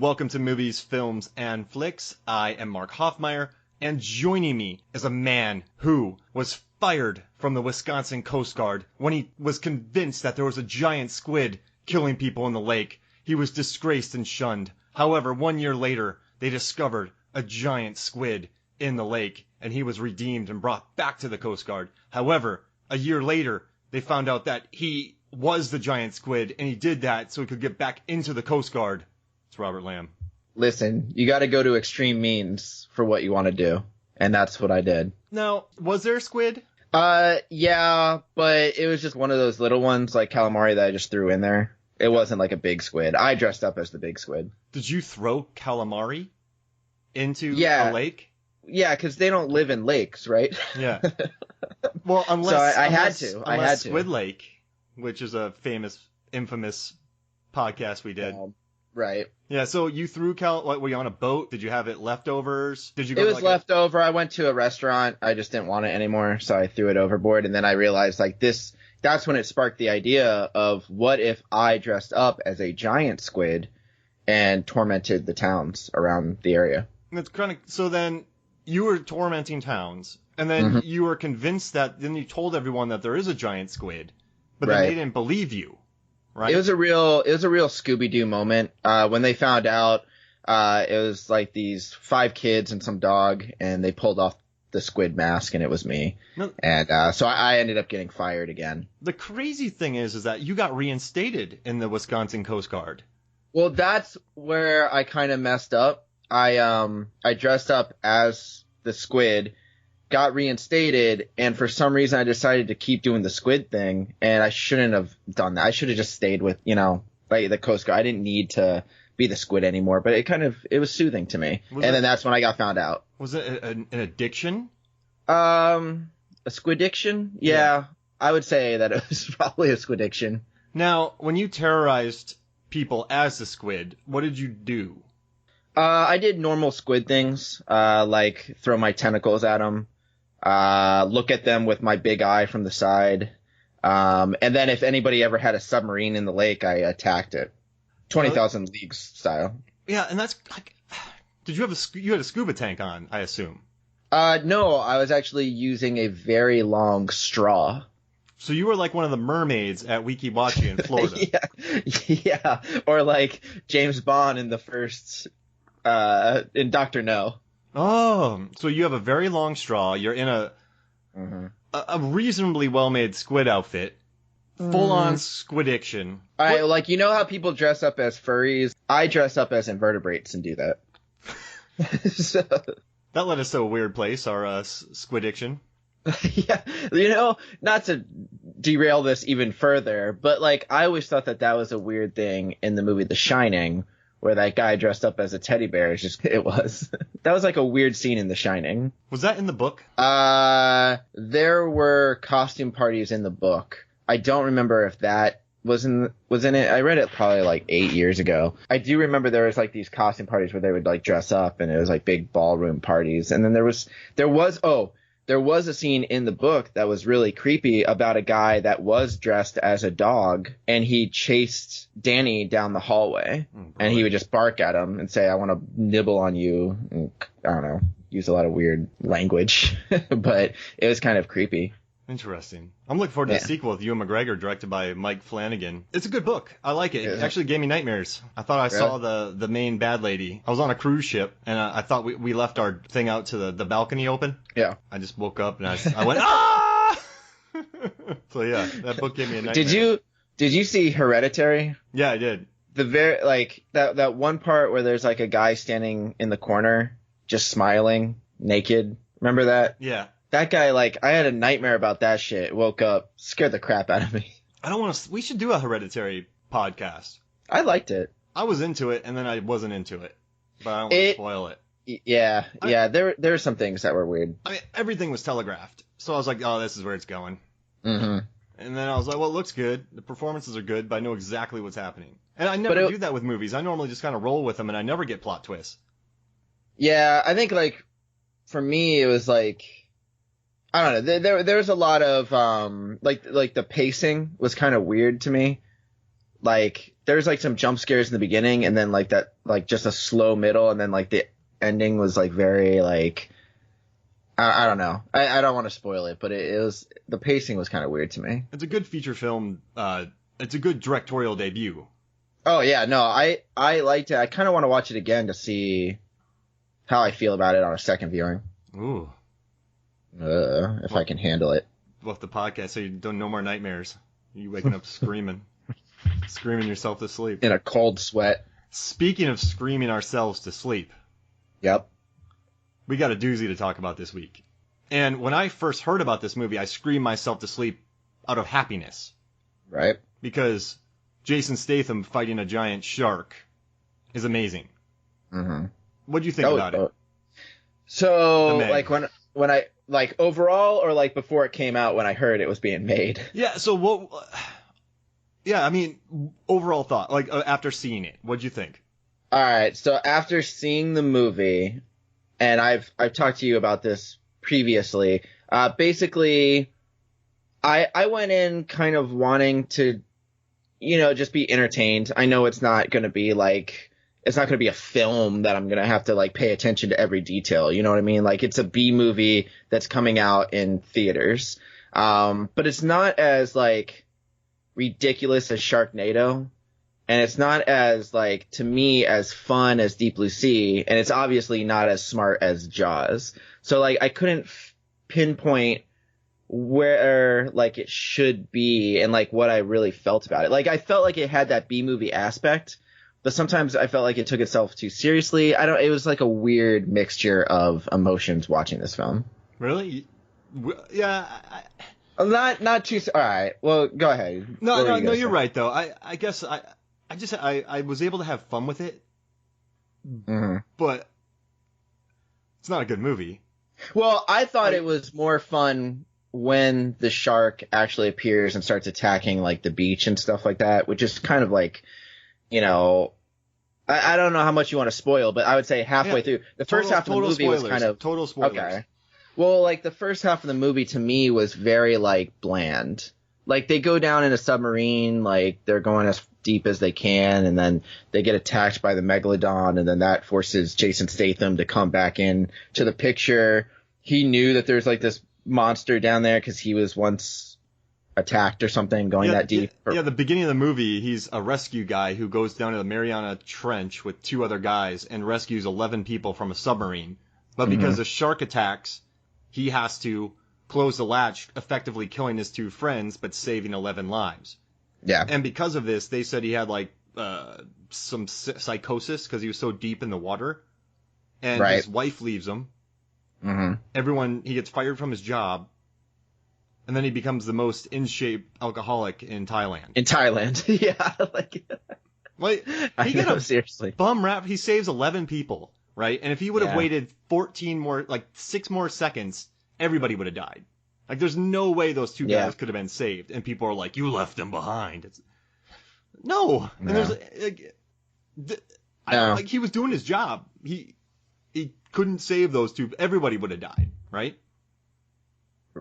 welcome to Movies, Films, and Flicks. I am Mark Hoffmeyer, and joining me is a man who was fired from the Wisconsin Coast Guard when he was convinced that there was a giant squid killing people in the lake. He was disgraced and shunned. However, 1 year later, they discovered a giant squid in the lake, and he was redeemed and brought back to the Coast Guard. However, a year later, they found out that he was the giant squid, and he did that so he could get back into the Coast Guard. It's Robert Lamb. Listen, you got to go to extreme means for what you want to do, and that's what I did. Now, was there a squid? Yeah, but it was just one of those little ones like calamari that I just threw in there. It wasn't like a big squid. I dressed up as the big squid. Did you throw calamari into a lake? Yeah, because they don't live in lakes, right? Yeah. Well, unless so I had to. I had to. Squid Lake, which is a infamous podcast we did. Right. Yeah, so you threw were you on a boat? Did you have it leftovers? Did you go It was leftover. I went to a restaurant. I just didn't want it anymore, so I threw it overboard. And then I realized, that's when it sparked the idea of what if I dressed up as a giant squid and tormented the towns around the area. It's so then you were tormenting towns, and then you were convinced then you told everyone that there is a giant squid, but then they didn't believe you. Right. It was a real Scooby-Doo moment. When they found out, it was like these 5 kids and some dog, and they pulled off the squid mask, and it was me. No. And so I ended up getting fired again. The crazy thing is that you got reinstated in the Wisconsin Coast Guard. Well, that's where I kind of messed up. I dressed up as the squid, got reinstated, and for some reason I decided to keep doing the squid thing, and I shouldn't have done that. I should have just stayed with, the Coast Guard. I didn't need to be the squid anymore, but it was soothing to me. Then that's when I got found out. Was it an addiction? A squiddiction? Yeah, I would say that it was probably a squiddiction. Now, when you terrorized people as the squid, what did you do? I did normal squid things, like throw my tentacles at them. Look at them with my big eye from the side. And then if anybody ever had a submarine in the lake, I attacked it. 20,000 Leagues style. Yeah, and that's like, did you have you had a scuba tank on, I assume? No, I was actually using a very long straw. So you were like one of the mermaids at Weeki Wachee in Florida. Yeah. Or like James Bond in the first, in Dr. No. Oh, so you have a very long straw. You're in a reasonably well-made squid outfit, full-on squiddiction. All right, like how people dress up as furries? I dress up as invertebrates and do that. So. That led us to a weird place, our squiddiction. Yeah, not to derail this even further, but I always thought that was a weird thing in the movie The Shining, where that guy dressed up as a teddy bear. That was like a weird scene in The Shining. Was that in the book? There were costume parties in the book. I don't remember if that was in it. I read it probably 8 years ago. I do remember there was these costume parties where they would dress up, and it was big ballroom parties. And then there was a scene in the book that was really creepy about a guy that was dressed as a dog, and he chased Danny down the hallway, and he would just bark at him and say, "I want to nibble on you." And, I don't know, use a lot of weird language, but it was kind of creepy. Interesting. I'm looking forward to the sequel with Ewan McGregor, directed by Mike Flanagan. It's a good book. I like it. It actually gave me nightmares. I thought I saw the main bad lady. I was on a cruise ship, and I thought we left our thing out to the balcony open. Yeah. I just woke up, and I went, ah! So, yeah, that book gave me a nightmare. Did you see Hereditary? Yeah, I did. The that one part where there's a guy standing in the corner, just smiling, naked. Remember that? Yeah. That guy, I had a nightmare about that shit. Woke up, scared the crap out of me. I don't want to. We should do a Hereditary podcast. I liked it. I was into it, and then I wasn't into it. But I don't want to spoil it. Yeah. There were some things that were weird. I mean, everything was telegraphed. So I was like, oh, this is where it's going. Mm-hmm. And then I was like, well, it looks good. The performances are good, but I know exactly what's happening. And I never do that with movies. I normally just kind of roll with them, and I never get plot twists. Yeah, I think, for me, it was I don't know. There was a lot of the pacing was kind of weird to me. like there's like some jump scares in the beginning, and then like that, like just a slow middle, and then like the ending was like very like I don't know. I don't want to spoil it, but it was, the pacing was kind of weird to me. It's a good feature film. It's a good directorial debut. Oh yeah, no, I liked it. I kind of want to watch it again to see how I feel about it on a second viewing. Ooh. If I can handle it. Off the podcast, so you don't, no more nightmares. You waking up screaming yourself to sleep. In a cold sweat. Speaking of screaming ourselves to sleep. Yep. We got a doozy to talk about this week. And when I first heard about this movie, I screamed myself to sleep out of happiness. Right. Because Jason Statham fighting a giant shark is amazing. Mm-hmm. What'd you think about it? So, like, when I, like, overall, or like before it came out when I heard it was being made? Yeah, so what, yeah, I mean, overall thought, like, after seeing it, what'd you think? Alright, so after seeing the movie, and I've talked to you about this previously, basically, I went in kind of wanting to, you know, just be entertained. I know it's not going to be like, it's not going to be a film that I'm going to have to like pay attention to every detail. You know what I mean? Like, it's a B movie that's coming out in theaters. But it's not as like ridiculous as Sharknado. And it's not as like, to me, as fun as Deep Blue Sea. And it's obviously not as smart as Jaws. So like, I couldn't pinpoint where like it should be and like what I really felt about it. Like, I felt like it had that B movie aspect, but sometimes I felt like it took itself too seriously. It was like a weird mixture of emotions watching this film. Really? Yeah. Not too. All right. Well, go ahead. No, you're right though. I guess I was able to have fun with it, but it's not a good movie. Well, I thought it was more fun when the shark actually appears and starts attacking like the beach and stuff like that, which is kind of like, you know, I don't know how much you want to spoil, but I would say halfway through the first half of the movie was kind of total spoilers. Okay. Well, like the first half of the movie to me was very like bland. Like they go down in a submarine, like they're going as deep as they can, and then they get attacked by the megalodon, and then that forces Jason Statham to come back in to the picture. He knew that there's like this monster down there because he was once attacked or something going that deep. Yeah, the beginning of the movie, he's a rescue guy who goes down to the Mariana Trench with 2 other guys and rescues 11 people from a submarine. But because the shark attacks, he has to close the latch, effectively killing his 2 friends, but saving 11 lives. Yeah. And because of this, they said he had like some psychosis because he was so deep in the water. And his wife leaves him. He gets fired from his job. And then he becomes the most in shape alcoholic in Thailand. Yeah. He got a seriously bum rap. He saves 11 people, right? And if he would have waited 14 more, like 6 more seconds, everybody would have died. Like, there's no way those 2 guys could have been saved. And people are like, you left them behind. No. And there's like he was doing his job. He couldn't save those 2. Everybody would have died, right?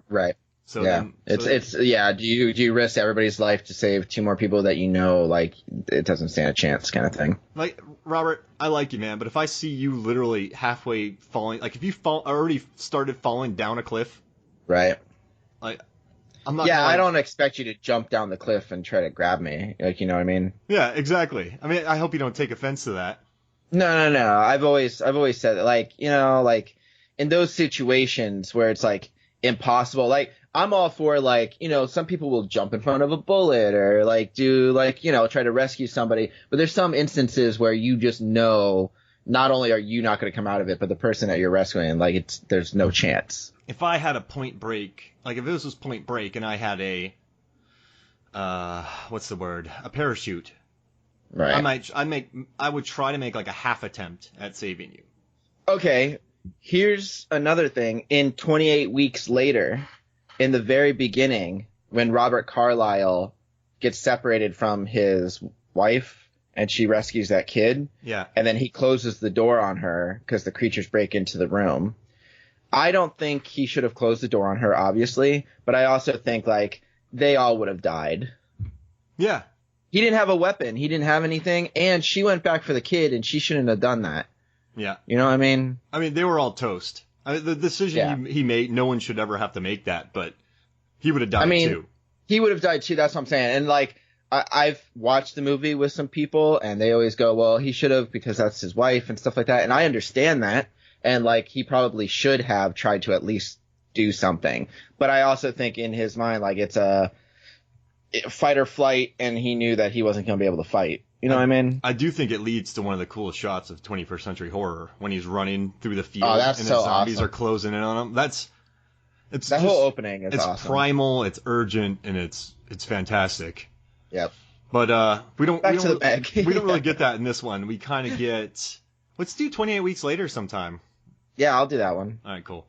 Right. So yeah, do you risk everybody's life to save 2 more people that you know, like, it doesn't stand a chance kind of thing? Like, Robert, I like you, man, but if I see you literally halfway falling, like, if you already started falling down a cliff, right? Like, I'm not. Yeah, I don't expect you to jump down the cliff and try to grab me, like, you know what I mean? Yeah, exactly. I mean, I hope you don't take offense to that. No. I've always said that, like, you know, like, in those situations where it's like impossible, like, I'm all for, like, you know, some people will jump in front of a bullet or like do, like, you know, try to rescue somebody, but there's some instances where you just know not only are you not going to come out of it, but the person that you're rescuing, like, there's no chance. If I had a Point Break, like if this was Point Break and I had a what's the word, a parachute, right? I would try to make like a half attempt at saving you. Okay, here's another thing. In 28 Weeks Later, in the very beginning, when Robert Carlyle gets separated from his wife and she rescues that kid, and then he closes the door on her because the creatures break into the room. I don't think he should have closed the door on her, obviously, but I also think, like, they all would have died. Yeah. He didn't have a weapon. He didn't have anything. And she went back for the kid, and she shouldn't have done that. Yeah. You know what I mean? I mean, they were all toast. The decision he made, no one should ever have to make that, but he would have died too. He would have died too. That's what I'm saying. And like, I've watched the movie with some people, and they always go, well, he should have because that's his wife and stuff like that. And I understand that. And like, he probably should have tried to at least do something. But I also think in his mind, like, it's a fight or flight, and he knew that he wasn't going to be able to fight. You know what I mean? I do think it leads to one of the coolest shots of 21st century horror when he's running through the field that's and so the zombies awesome. are closing in on him. That whole opening is awesome. It's primal, it's urgent, and it's fantastic. Yep. But we don't really get that in this one. We kind of get. Let's do 28 Weeks Later sometime. Yeah, I'll do that one. All right, cool.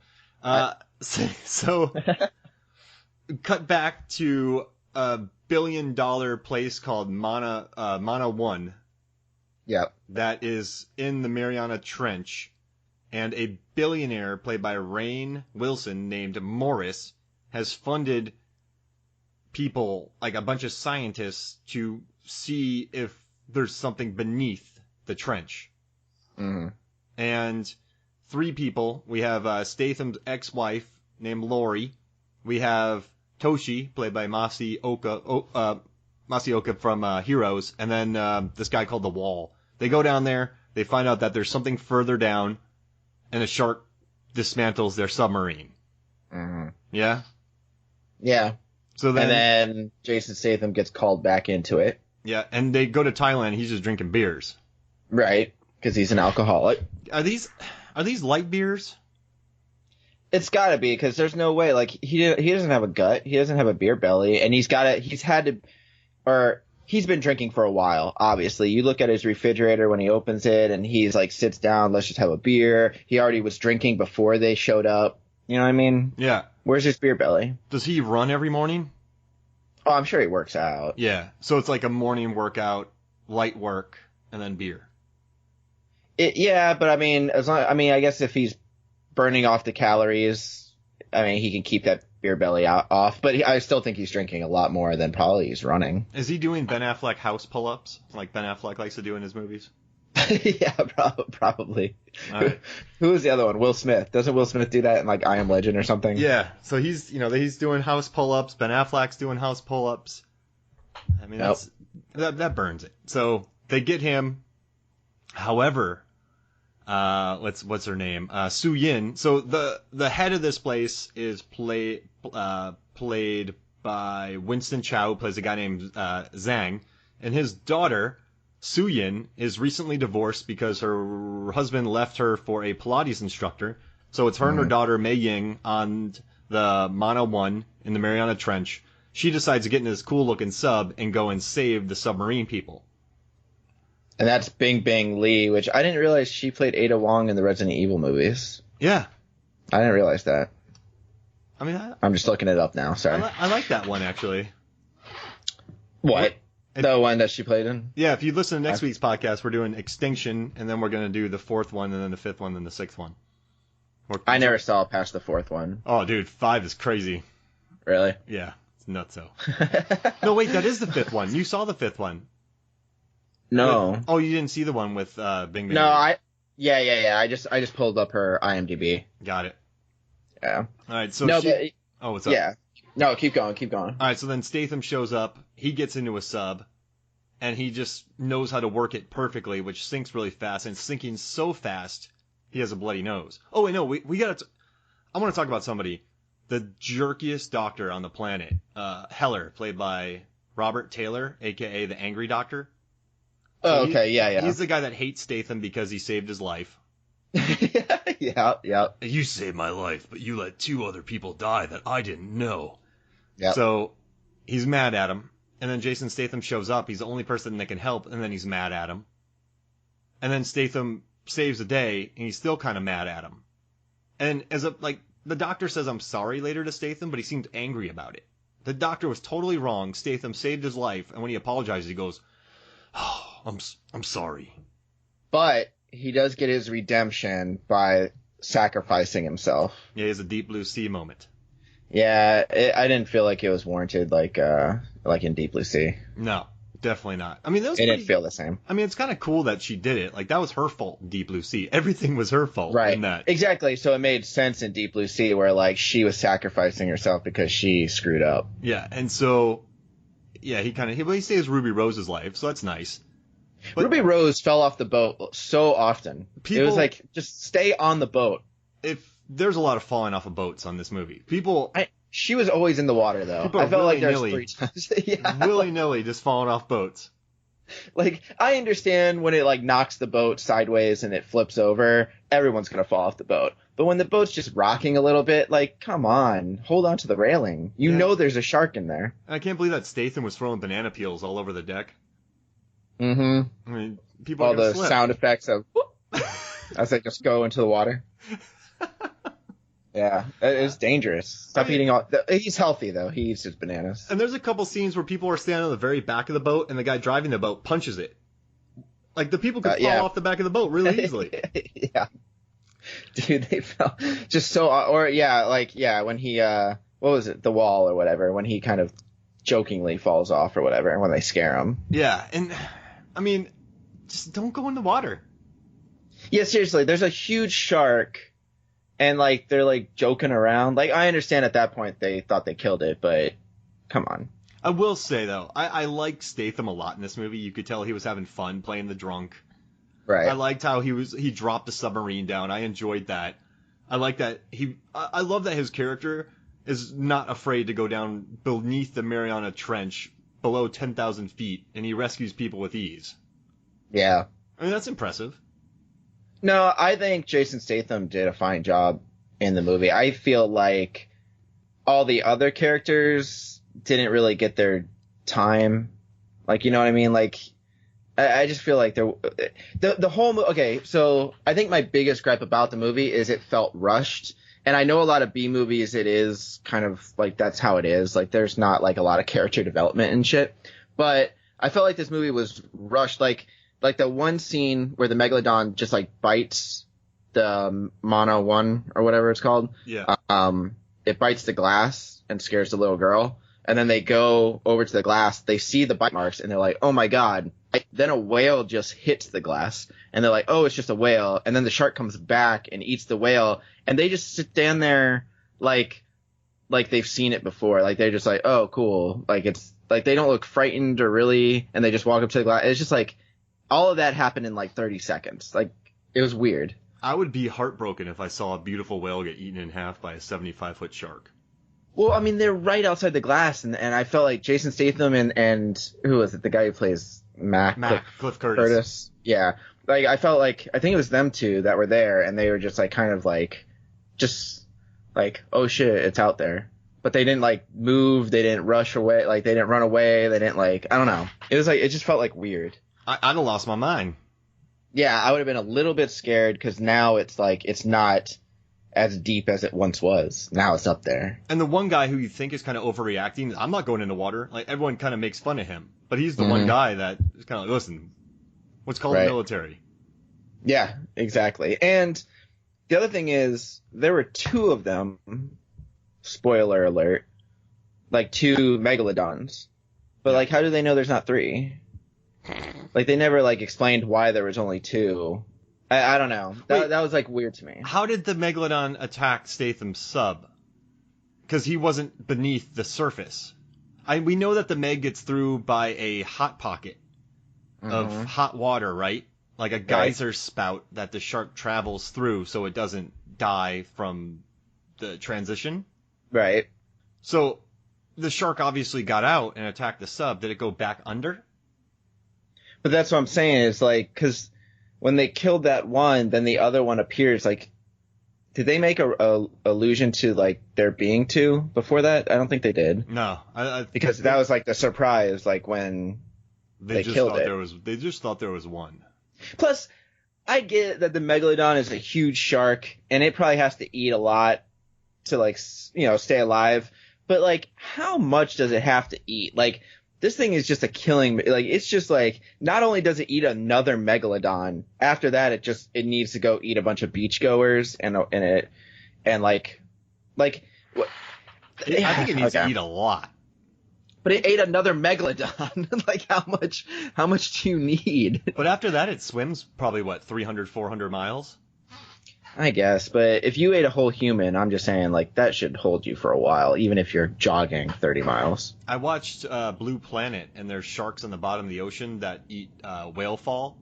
So cut back to $1 billion place called Mana 1. Yep. That is in the Mariana Trench, and a billionaire played by Rainn Wilson named Morris has funded people, like a bunch of scientists, to see if there's something beneath the trench. Mm-hmm. And 3 people. We have Statham's ex-wife named Lori. We have Toshi, played by Masi Oka from Heroes, and then this guy called The Wall. They go down there, they find out that there's something further down, and a shark dismantles their submarine. Mm-hmm. Yeah? Yeah. So then, and then Jason Statham gets called back into it. Yeah, and they go to Thailand, he's just drinking beers. Right, because he's an alcoholic. Are these light beers? It's got to be, because there's no way. Like, he doesn't have a gut. He doesn't have a beer belly, and he's been drinking for a while. Obviously, you look at his refrigerator when he opens it, and he's like, sits down. Let's just have a beer. He already was drinking before they showed up. You know what I mean? Yeah. Where's his beer belly? Does he run every morning? Oh, I'm sure he works out. Yeah. So it's like a morning workout, light work, and then beer. Yeah, but I mean, I guess if he's burning off the calories, I mean, he can keep that beer belly off. But I still think he's drinking a lot more than probably he's running. Is he doing Ben Affleck house pull-ups like Ben Affleck likes to do in his movies? Yeah, probably. Right. Who is the other one? Will Smith. Doesn't Will Smith do that in like I Am Legend or something? Yeah. So he's doing house pull-ups. Ben Affleck's doing house pull-ups. I mean, that burns it. So they get him. However, what's her name? Su Yin. So the head of this place is played by Winston Chow, who plays a guy named Zhang, and his daughter Su Yin is recently divorced because her husband left her for a Pilates instructor. So it's her and her daughter Mei Ying on the Mana 1 in the Mariana Trench. She decides to get in this cool-looking sub and go and save the submarine people. And that's Bing Bang Lee, which I didn't realize she played Ada Wong in the Resident Evil movies. Yeah. I didn't realize that. I mean, I'm just looking it up now. Sorry. I like that one, actually. What? The one that she played in? Yeah, if you listen to next week's podcast, we're doing Extinction, and then we're going to do the 4th one, and then the 5th one, and then the 6th one. I never saw past the 4th one. Oh, dude, 5 is crazy. Really? Yeah, it's nutso. No, wait, that is the 5th one. You saw the 5th one. No. Oh, you didn't see the one with Bing Bang? No, Yeah. I just pulled up her IMDb. Got it. Yeah. All right, so what's up? Yeah. No, keep going. All right, so then Statham shows up. He gets into a sub, and he just knows how to work it perfectly, which sinks really fast. And sinking so fast, he has a bloody nose. Oh, wait, no, we got to... I want to talk about somebody. The jerkiest doctor on the planet. Heller, played by Robert Taylor, a.k.a. the Angry Doctor. So okay, yeah. He's the guy that hates Statham because he saved his life. Yeah. You saved my life, but you let 2 other people die that I didn't know. Yeah. So he's mad at him. And then Jason Statham shows up. He's the only person that can help, and then he's mad at him. And then Statham saves the day, and he's still kind of mad at him. And the doctor says I'm sorry later to Statham, but he seemed angry about it. The doctor was totally wrong. Statham saved his life, and when he apologizes, he goes, "Oh, I'm sorry." But he does get his redemption by sacrificing himself. Yeah, he has a Deep Blue Sea moment. Yeah, I didn't feel like it was warranted, like in Deep Blue Sea. No, definitely not. I mean, that was It didn't feel the same. I mean, it's kind of cool that she did it. Like, that was her fault in Deep Blue Sea. Everything was her fault Right. in that. Exactly. So it made sense in Deep Blue Sea where, like, she was sacrificing herself because she screwed up. Yeah, and so, yeah, he saves Ruby Rose's life, so that's nice. But Ruby Rose fell off the boat so often. It was like, just stay on the boat. There's a lot of falling off of boats on this movie. She was always in the water, though. I felt like there's 3 times. Yeah. Willy-nilly just falling off boats. Like, I understand when it, like, knocks the boat sideways and it flips over, everyone's gonna fall off the boat. But when the boat's just rocking a little bit, like, come on, hold on to the railing. You know there's a shark in there. I can't believe that Statham was throwing banana peels all over the deck. Mm-hmm. I mean, people all are gonna the slip. sound effects of as they just go into the water. Yeah, it's dangerous. Stop eating all. He's healthy though. He eats his bananas. And there's a couple scenes where people are standing on the very back of the boat, and the guy driving the boat punches it. Like, the people could fall off the back of the boat really easily. Yeah, dude, they fell just so. When he what was it, the wall or whatever, when he kind of jokingly falls off or whatever, and when they scare him. Yeah, and I mean, just don't go in the water. Yeah, seriously, there's a huge shark. And, like, they're, like, joking around. Like, I understand at that point they thought they killed it, but come on. I will say, though, I like Statham a lot in this movie. You could tell he was having fun playing the drunk. Right. I liked how he dropped the submarine down. I enjoyed that. I like that I love that his character is not afraid to go down beneath the Mariana Trench below 10,000 feet, and he rescues people with ease. Yeah. I mean, that's impressive. No, I think Jason Statham did a fine job in the movie. I feel like all the other characters didn't really get their time. Like, you know what I mean? Like, I just feel like the whole okay, so I think my biggest gripe about the movie is it felt rushed. And I know a lot of B movies, it is kind of like that's how it is. Like, there's not like a lot of character development and shit. But I felt like this movie was rushed. Like the one scene where the Megalodon just like bites the Mono 1 or whatever it's called. Yeah. It bites the glass and scares the little girl. And then they go over to the glass. They see the bite marks and they're like, oh my God. Then a whale just hits the glass and they're like, oh, it's just a whale. And then the shark comes back and eats the whale. And they just stand there like they've seen it before. Like, they're just like, oh, cool. Like, it's like they don't look frightened or really. And they just walk up to the glass. It's just like, all of that happened in like 30 seconds. Like, it was weird. I would be heartbroken if I saw a beautiful whale get eaten in half by a 75-foot shark. Well, I mean, they're right outside the glass, and I felt like Jason Statham and who was it? The guy who plays Cliff Curtis. Yeah. Like, I felt like, I think it was them two that were there, and they were just like, kind of like, just like, oh shit, it's out there. But they didn't like move, they didn't rush away, like, they didn't run away, they didn't like, I don't know. It was like, it just felt like weird. I'd have lost my mind. Yeah, I would have been a little bit scared because now it's like it's not as deep as it once was. Now it's up there. And the one guy who you think is kind of overreacting, I'm not going into water. Like, everyone kind of makes fun of him, but he's the one guy that is kind of like, listen, what's called the military. Yeah, exactly. And the other thing is there were 2 of them. Spoiler alert. Like 2 megalodons. But like, how do they know there's not 3? Like, they never, like, explained why there was only 2. I don't know. That was, like, weird to me. How did the Megalodon attack Statham's sub? Because he wasn't beneath the surface. We know that the Meg gets through by a hot pocket of hot water, right? Like a geyser spout that the shark travels through so it doesn't die from the transition. Right. So the shark obviously got out and attacked the sub. Did it go back under? But that's what I'm saying is, like, because when they killed that one, then the other one appears. Like, did they make a allusion to, like, there being 2 before that? I don't think they did. No. Because that was, like, the surprise, like, when they killed it. They just thought there was 1. Plus, I get that the Megalodon is a huge shark, and it probably has to eat a lot to, like, you know, stay alive. But, like, how much does it have to eat? Like, this thing is just a killing, like, it's just like, not only does it eat another megalodon, after that it needs to go eat a bunch of beachgoers and what, I think it needs to eat a lot. But it ate another megalodon. Like, how much do you need? But after that, it swims probably, 300, 400 miles? I guess, but if you ate a whole human, I'm just saying, like, that should hold you for a while, even if you're jogging 30 miles. I watched Blue Planet, and there's sharks on the bottom of the ocean that eat whale fall,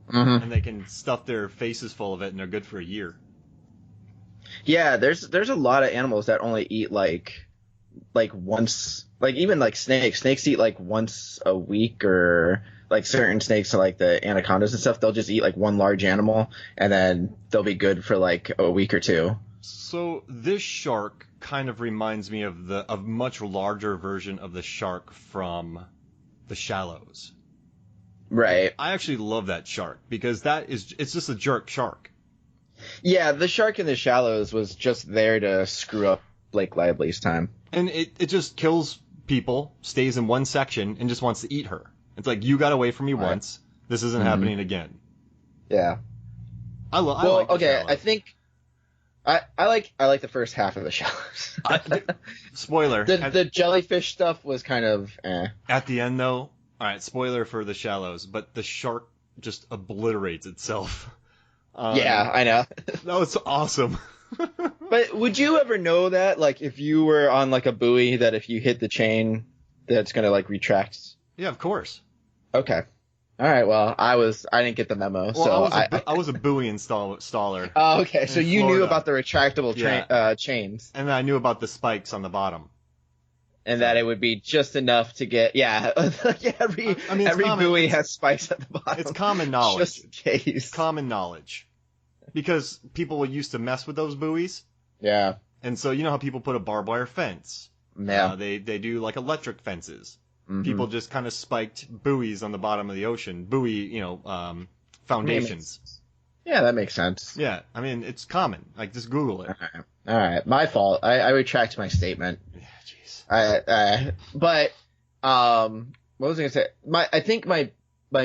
and they can stuff their faces full of it, and they're good for a year. Yeah, there's a lot of animals that only eat, like once, like, even, like, snakes. Snakes eat, like, once a week, or... like certain snakes, like the anacondas and stuff, they'll just eat like one large animal and then they'll be good for like a week or two. So this shark kind of reminds me of a much larger version of the shark from The Shallows. Right. I actually love that shark because it's just a jerk shark. Yeah, the shark in The Shallows was just there to screw up Blake Lively's time. And it just kills people, stays in one section, and just wants to eat her. It's like, you got away from me once. This isn't happening again. Yeah. I like The Shallows. I think I like the first half of The Shallows. Spoiler. The jellyfish stuff was kind of eh. At the end, though, all right, spoiler for The Shallows, but the shark just obliterates itself. Yeah, I know. That was awesome. But would you ever know that, like, if you were on like a buoy, that if you hit the chain, that's gonna like retract? Yeah, of course. Okay. All right. Well, I didn't get the memo, well, so I was a buoy installer. Oh, okay. So you Florida. knew about the retractable chains, and I knew about the spikes on the bottom, and that it would be just enough to get. Yeah. every buoy has spikes at the bottom. It's common knowledge. Just in case. Common knowledge, because people used to mess with those buoys. Yeah. And so you know how people put a barbed wire fence. Yeah. They do like electric fences. Mm-hmm. People just kind of spiked buoys on the bottom of the ocean. Buoy, foundations. Yeah, that makes sense. Yeah, I mean, it's common. Like, just Google it. All right. My fault. I retract my statement. Yeah, jeez. But what was I gonna say? I think my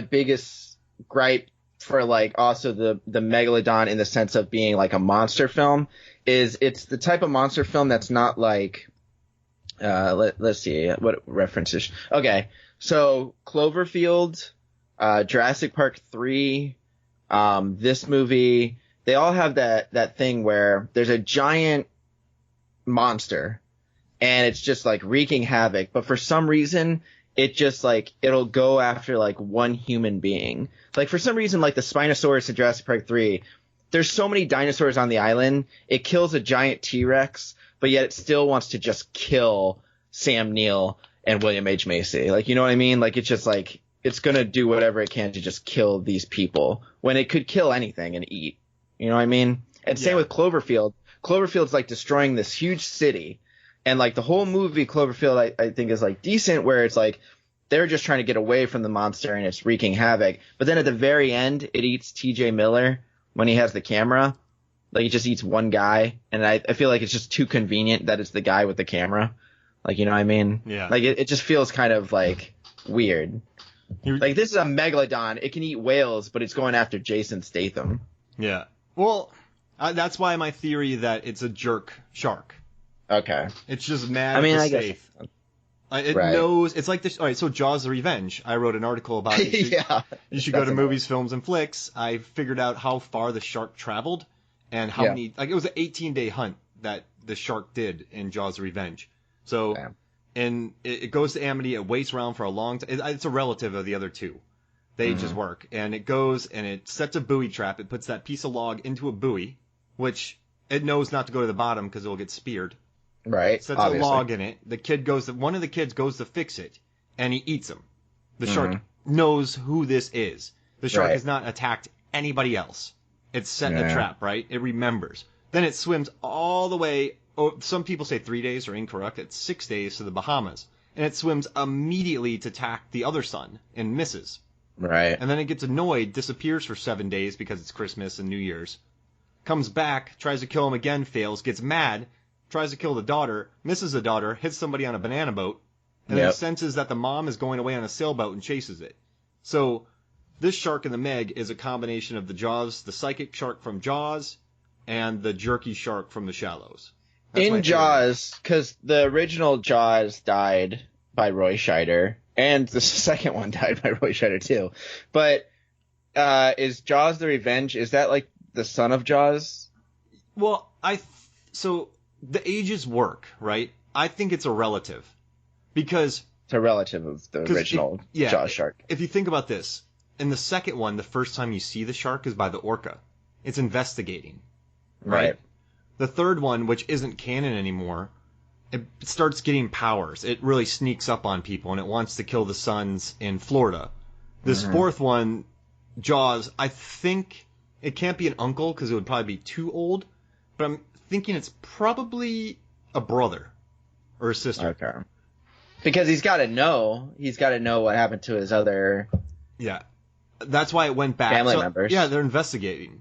biggest gripe for, like, also the Megalodon in the sense of being like a monster film is it's the type of monster film that's not like. Let's see what references. Okay, so Cloverfield, Jurassic Park 3, this movie, they all have that thing where there's a giant monster and it's just like wreaking havoc, but for some reason it just like it'll go after like one human being. Like, for some reason, like the Spinosaurus in Jurassic Park 3, there's so many dinosaurs on the island, it kills a giant T-Rex, but yet it still wants to just kill Sam Neill and William H. Macy. Like, you know what I mean? Like, it's just like, it's going to do whatever it can to just kill these people when it could kill anything and eat. You know what I mean? And same with Cloverfield. Cloverfield's like destroying this huge city. And like the whole movie Cloverfield, I think is like decent, where it's like they're just trying to get away from the monster and it's wreaking havoc. But then at the very end, it eats TJ Miller when he has the camera. Like, it just eats one guy, and I feel like it's just too convenient that it's the guy with the camera. Like, you know what I mean? Yeah. Like, it just feels kind of, like, weird. Like, this is a megalodon. It can eat whales, but it's going after Jason Statham. Yeah. Well, that's why my theory that it's a jerk shark. Okay. It's just mad I mean, at I the guess. safe. It knows. It's like this. All right, so Jaws: The Revenge. I wrote an article about it. You should go to Movies, Films, and Flicks. I figured out how far the shark traveled and how many. Like, it was an 18-day hunt that the shark did in Jaws: The Revenge. So, and it goes to Amity. It waits around for a long time. It's a relative of the other two. They just work, and it goes and it sets a buoy trap. It puts that piece of log into a buoy, which it knows not to go to the bottom because it will get speared. Right. Sets a log in it. One of the kids goes to fix it, and he eats him. The shark knows who this is. The shark has not attacked anybody else. It's set a trap, right? It remembers. Then it swims all the way. Oh, some people say 3 days are incorrect. It's 6 days to the Bahamas, and it swims immediately to attack the other son and misses. Right. And then it gets annoyed, disappears for 7 days because it's Christmas and New Year's. Comes back, tries to kill him again, fails, gets mad. Tries to kill the daughter, misses the daughter, hits somebody on a banana boat, and then senses that the mom is going away on a sailboat and chases it. So this shark in the Meg is a combination of the psychic shark from Jaws, and the jerky shark from The Shallows. That's in Jaws, because the original Jaws died by Roy Scheider, and the second one died by Roy Scheider too. But is Jaws the Revenge? Is that like the son of Jaws? Well, so the ages work, right? I think it's a relative because It's a relative of the original Jaws shark. If you think about this, in the second one, the first time you see the shark is by the orca. It's investigating, right? The third one, which isn't canon anymore, it starts getting powers. It really sneaks up on people, and it wants to kill the sons in Florida. This fourth one, Jaws, I think it can't be an uncle because it would probably be too old, but I'm thinking it's probably a brother or a sister. Okay. Because he's got to know. He's got to know what happened to his other... Yeah. That's why it went back. Family members. Yeah, they're investigating.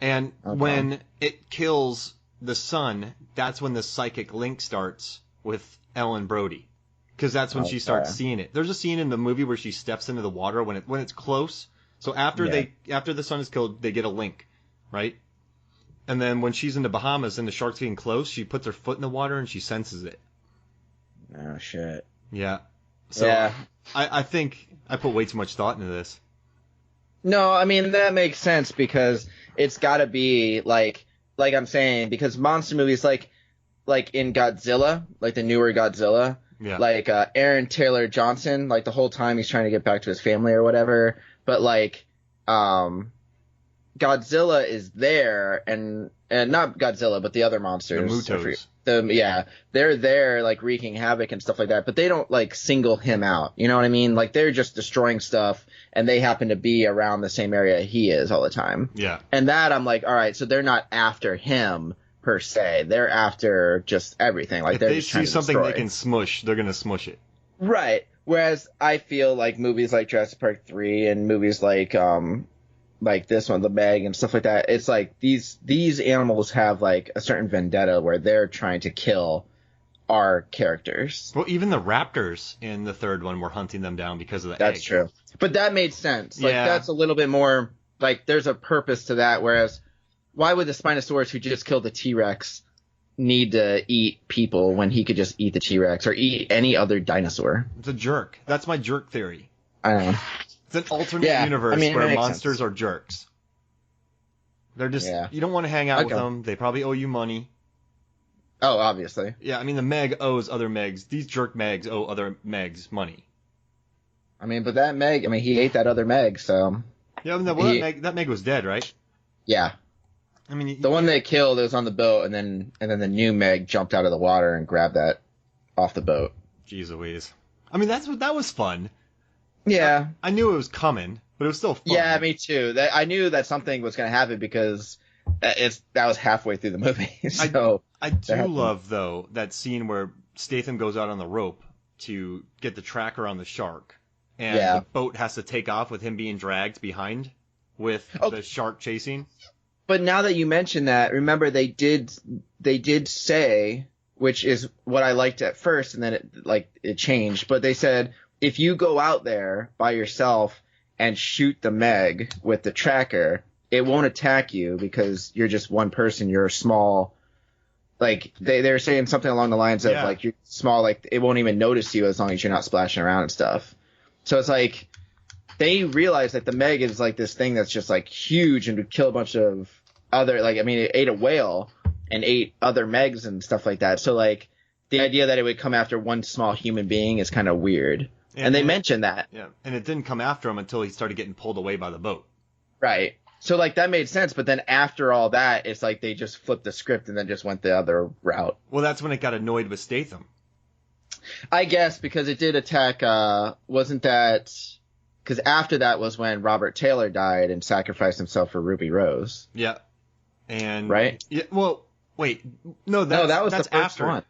And when it kills the son, that's when the psychic link starts with Ellen Brody. Because that's when she starts seeing it. There's a scene in the movie where she steps into the water when it's close. So after the son is killed, they get a link, right? And then when she's in the Bahamas and the shark's getting close, she puts her foot in the water and she senses it. Oh, shit. Yeah. So I think I put way too much thought into this. No, I mean, that makes sense because it's got to be like I'm saying, because monster movies like in Godzilla, like the newer Godzilla, like Aaron Taylor Johnson, like the whole time he's trying to get back to his family or whatever, but like Godzilla is there and not Godzilla, but the other monsters. The Mutos. They're there like wreaking havoc and stuff like that, but they don't like single him out. You know what I mean? Like they're just destroying stuff and they happen to be around the same area he is all the time. Yeah. And that I'm like, all right, so they're not after him per se. They're after just everything. Like if they're they just trying see to something destroy. they can smush, they're gonna smush it. Right. Whereas I feel like movies like Jurassic Park 3 and movies like this one, The Meg and stuff like that, it's like these animals have like a certain vendetta where they're trying to kill our characters. Well, even the raptors in the third one were hunting them down because of the That's egg. true. But that made sense. Like Yeah. that's a little bit more like there's a purpose to that, whereas why would the Spinosaurus who just killed the T-Rex need to eat people when he could just eat the T-Rex or eat any other dinosaur? It's a jerk. That's my jerk theory. I don't know. It's an alternate universe where monsters are jerks. They're just you don't want to hang out with them. They probably owe you money. Oh, obviously. Yeah, I mean the Meg owes other Megs. These jerk Megs owe other Megs money. I mean, but that Meg, I mean, he ate that other Meg, so. Yeah, I mean, that Meg was dead, right? Yeah. I mean, the one they killed was on the boat, and then the new Meg jumped out of the water and grabbed that off the boat. Jeez Louise. I mean, that was fun. Yeah. I knew it was coming, but it was still fun. Yeah, me too. I knew that something was going to happen because that was halfway through the movie. So I do love though that scene where Statham goes out on the rope to get the tracker on the shark, and the boat has to take off with him being dragged behind with the shark chasing. But now that you mention that, remember they did say, which is what I liked at first, and then it changed. But they said if you go out there by yourself and shoot the Meg with the tracker, it won't attack you because you're just one person. You're small. Like they're saying something along the lines of like you're small, like it won't even notice you as long as you're not splashing around and stuff. So it's like they realize that the Meg is like this thing that's just like huge and would kill a bunch of other, like, I mean, it ate a whale and ate other Megs and stuff like that. So like the idea that it would come after one small human being is kind of weird. And they mentioned that. Yeah, and it didn't come after him until he started getting pulled away by the boat. Right. So, like, that made sense, but then after all that, it's like they just flipped the script and then just went the other route. Well, that's when it got annoyed with Statham. I guess, because it did attack, wasn't that... Because after that was when Robert Taylor died and sacrificed himself for Ruby Rose. Yeah. And... Right? Yeah, well, wait. No, that was the first after. One.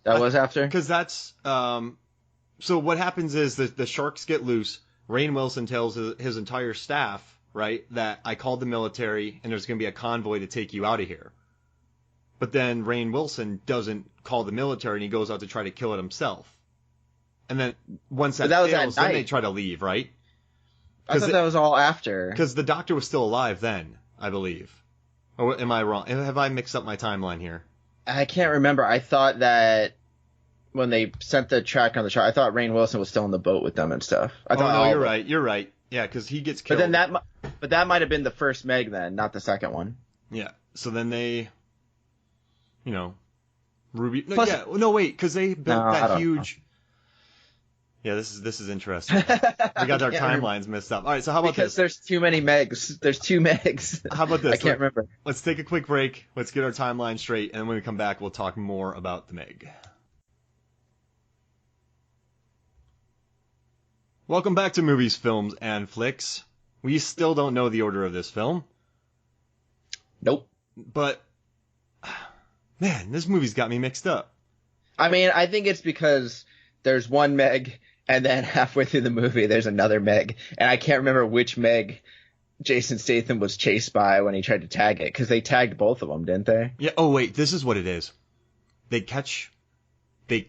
That was after? Because that's... So what happens is the sharks get loose. Rainn Wilson tells his entire staff, right, that I called the military and there's going to be a convoy to take you out of here. But then Rainn Wilson doesn't call the military and he goes out to try to kill it himself. And then once that fails, then they try to leave, right? I thought that was all after. Because the doctor was still alive then, I believe. Or am I wrong? Have I mixed up my timeline here? I can't remember. I thought that when they sent the track on the shark, I thought Rainn Wilson was still in the boat with them and stuff. I thought, no, you're right. You're right. Yeah, because he gets killed. But that might have been the first Meg then, not the second one. Yeah. So then they, Ruby. No, Plus, wait, because they built that huge. Know. Yeah, this is interesting. We got our timelines messed up. All right, so how about this? Because there's too many Megs. There's two Megs. How about this? I can't remember. Let's take a quick break. Let's get our timeline straight, and when we come back, we'll talk more about the Meg. Welcome back to Movies, Films, and Flicks. We still don't know the order of this film. Nope. But, man, this movie's got me mixed up. I mean, I think it's because there's one Meg, and then halfway through the movie, there's another Meg. And I can't remember which Meg Jason Statham was chased by when he tried to tag it, because they tagged both of them, didn't they? Yeah. Oh, wait, this is what it is. They catch and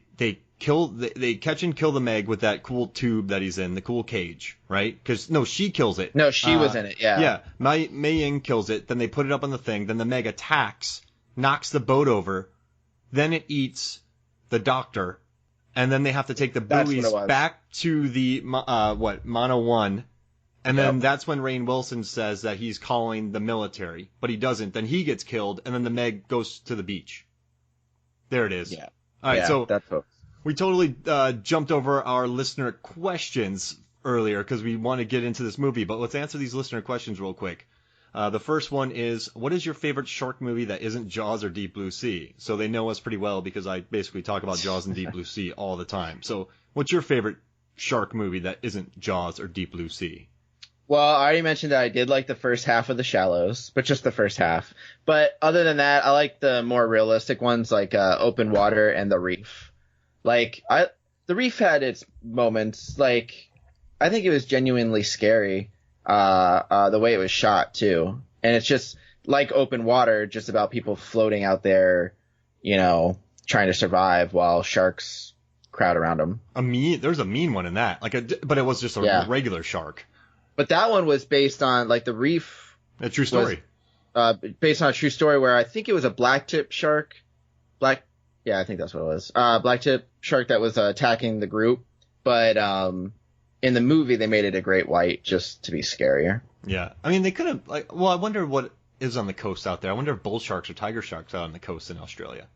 kill the Meg with that cool tube that he's in, the cool cage, right? Because, no, she kills it. No, she was in it, yeah. Yeah, Mei Ying kills it, then they put it up on the thing, then the Meg attacks, knocks the boat over, then it eats the doctor, and then they have to take the buoys back to the, Mono 1, and then that's when Rainn Wilson says that he's calling the military, but he doesn't. Then he gets killed, and then the Meg goes to the beach. There it is. Yeah. All right, so that's what... we totally jumped over our listener questions earlier because we want to get into this movie, but let's answer these listener questions real quick. The first one is, what is your favorite shark movie that isn't Jaws or Deep Blue Sea? So they know us pretty well because I basically talk about Jaws and Deep Blue Sea all the time. So what's your favorite shark movie that isn't Jaws or Deep Blue Sea? Well, I already mentioned that I did like the first half of The Shallows, but just the first half. But other than that, I like the more realistic ones like Open Water and The Reef. Like, The Reef had its moments. Like, I think it was genuinely scary. The way it was shot too. And it's just like Open Water, just about people floating out there, trying to survive while sharks crowd around them. There's a mean one in that, but it was just a regular shark. But that one was based on, like, The Reef. A true story. Based on a true story where I think it was a blacktip shark. Yeah, I think that's what it was. Blacktip shark that was attacking the group. But, in the movie, they made it a great white just to be scarier. Yeah. I mean, they could have, I wonder what is on the coast out there. I wonder if bull sharks or tiger sharks are on the coast in Australia.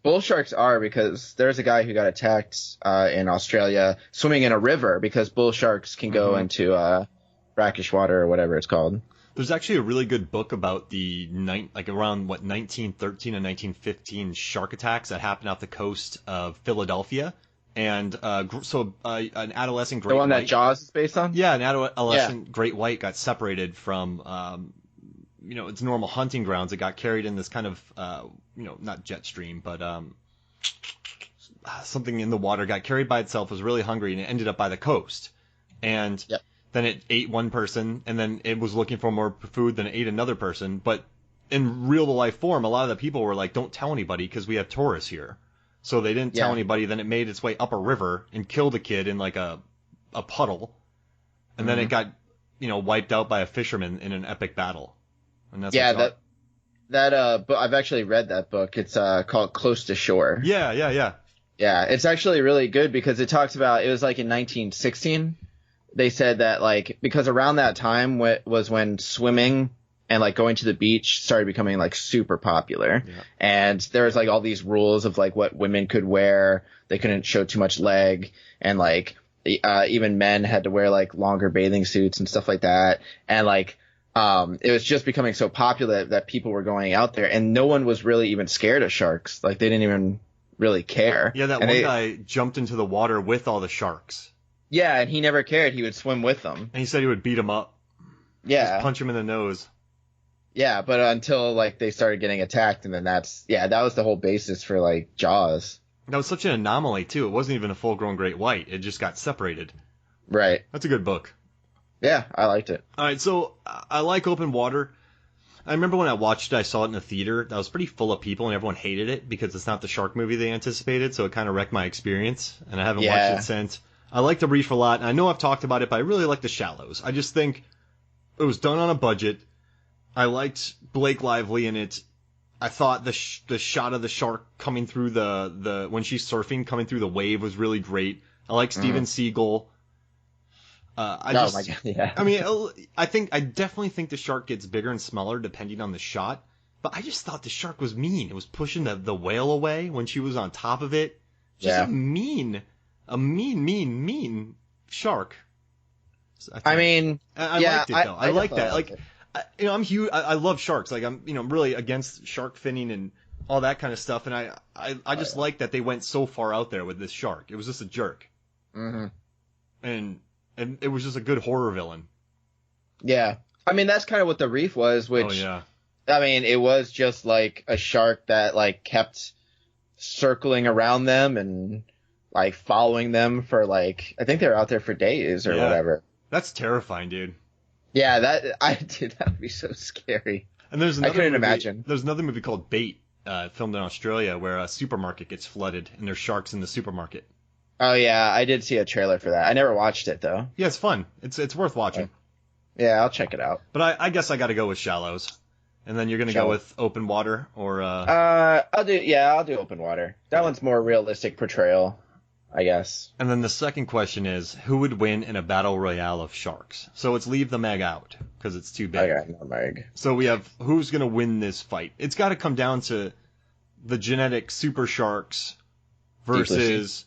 Bull sharks are, because there's a guy who got attacked in Australia swimming in a river because bull sharks can go into brackish water or whatever it's called. There's actually a really good book about the around 1913 and 1915 shark attacks that happened off the coast of Philadelphia. And an adolescent great white. The one that Jaws is based on? Yeah, an adolescent great white got separated from its normal hunting grounds. It got carried in this kind of not jet stream, but something in the water, got carried by itself, was really hungry, and it ended up by the coast. And then it ate one person, and then it was looking for more food, then it ate another person. But in real life form, a lot of the people were like, don't tell anybody because we have tourists here. So they didn't tell anybody. Then it made its way up a river and killed a kid in like a puddle. And then it got, wiped out by a fisherman in an epic battle. And that's but I've actually read that book. It's called Close to Shore. Yeah. Yeah, it's actually really good because it talks about, it was like in 1916. They said that because around that time was when swimming and going to the beach started becoming super popular. Yeah. And there was all these rules of what women could wear. They couldn't show too much leg, and even men had to wear longer bathing suits and stuff like that. And it was just becoming so popular that people were going out there, and no one was really even scared of sharks. They didn't even really care. Yeah, that one guy jumped into the water with all the sharks. Yeah, and he never cared. He would swim with them. And he said he would beat him up. Yeah. Just punch him in the nose. Yeah, but until they started getting attacked, and then that was the whole basis for Jaws. That was such an anomaly too. It wasn't even a full-grown great white. It just got separated. Right. That's a good book. Yeah, I liked it. All right, so I like Open Water. I remember when I watched it, I saw it in the theater. That was pretty full of people, and everyone hated it because it's not the shark movie they anticipated. So it kind of wrecked my experience, and I haven't watched it since. I like The Reef a lot, and I know I've talked about it, but I really like The Shallows. I just think it was done on a budget. I liked Blake Lively in it. I thought the shot of the shark coming through the when she's surfing coming through the wave was really great. I like Steven Seagal. My God, yeah. I mean, I definitely think the shark gets bigger and smaller depending on the shot. But I just thought the shark was mean. It was pushing the whale away when she was on top of it. Just a mean shark. I liked it though. I like that. Like, I'm huge. I love sharks. Like, I'm really against shark finning and all that kind of stuff. And I just like that they went so far out there with this shark. It was just a jerk. Mm-hmm. And it was just a good horror villain. Yeah. I mean, that's kind of what the Reef was, which. Oh, yeah. I mean, it was just like a shark that like kept circling around them and like following them for like, I think they were out there for days or whatever. That's terrifying, dude. Yeah, that would be so scary. And there's another I couldn't imagine. There's another movie called Bait, filmed in Australia, where a supermarket gets flooded and there's sharks in the supermarket. Oh yeah, I did see a trailer for that. I never watched it though. Yeah, it's fun. It's worth watching. Yeah, I'll check it out. But I guess I got to go with Shallows. And then you're gonna go with Open Water, or I'll do Open Water. That one's more realistic portrayal, I guess. And then the second question is, who would win in a battle royale of sharks? So it's leave the Meg out because it's too big. Okay, no Meg. So we have who's gonna win this fight? It's got to come down to the genetic super sharks versus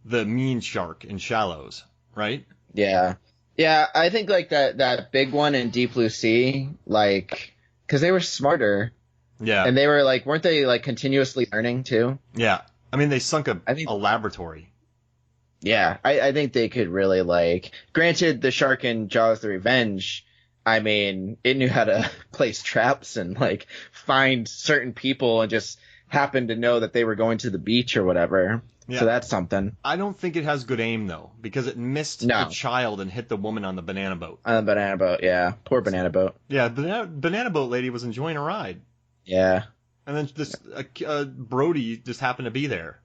the mean shark in Shallows, right? Yeah, I think like that big one in Deep Blue Sea, like. Because they were smarter. Yeah. And they were like, weren't they like continuously learning too? Yeah. I mean, they sunk a laboratory. Yeah. I think they could really like, granted the shark in Jaws the Revenge, I mean, it knew how to place traps and like find certain people and just happened to know that they were going to the beach or whatever. Yeah. So that's something. I don't think it has good aim though, because it missed the child and hit the woman on the banana boat. On the banana boat, yeah. Poor banana boat. Yeah, banana boat lady was enjoying a ride. Yeah. And then this Brody just happened to be there.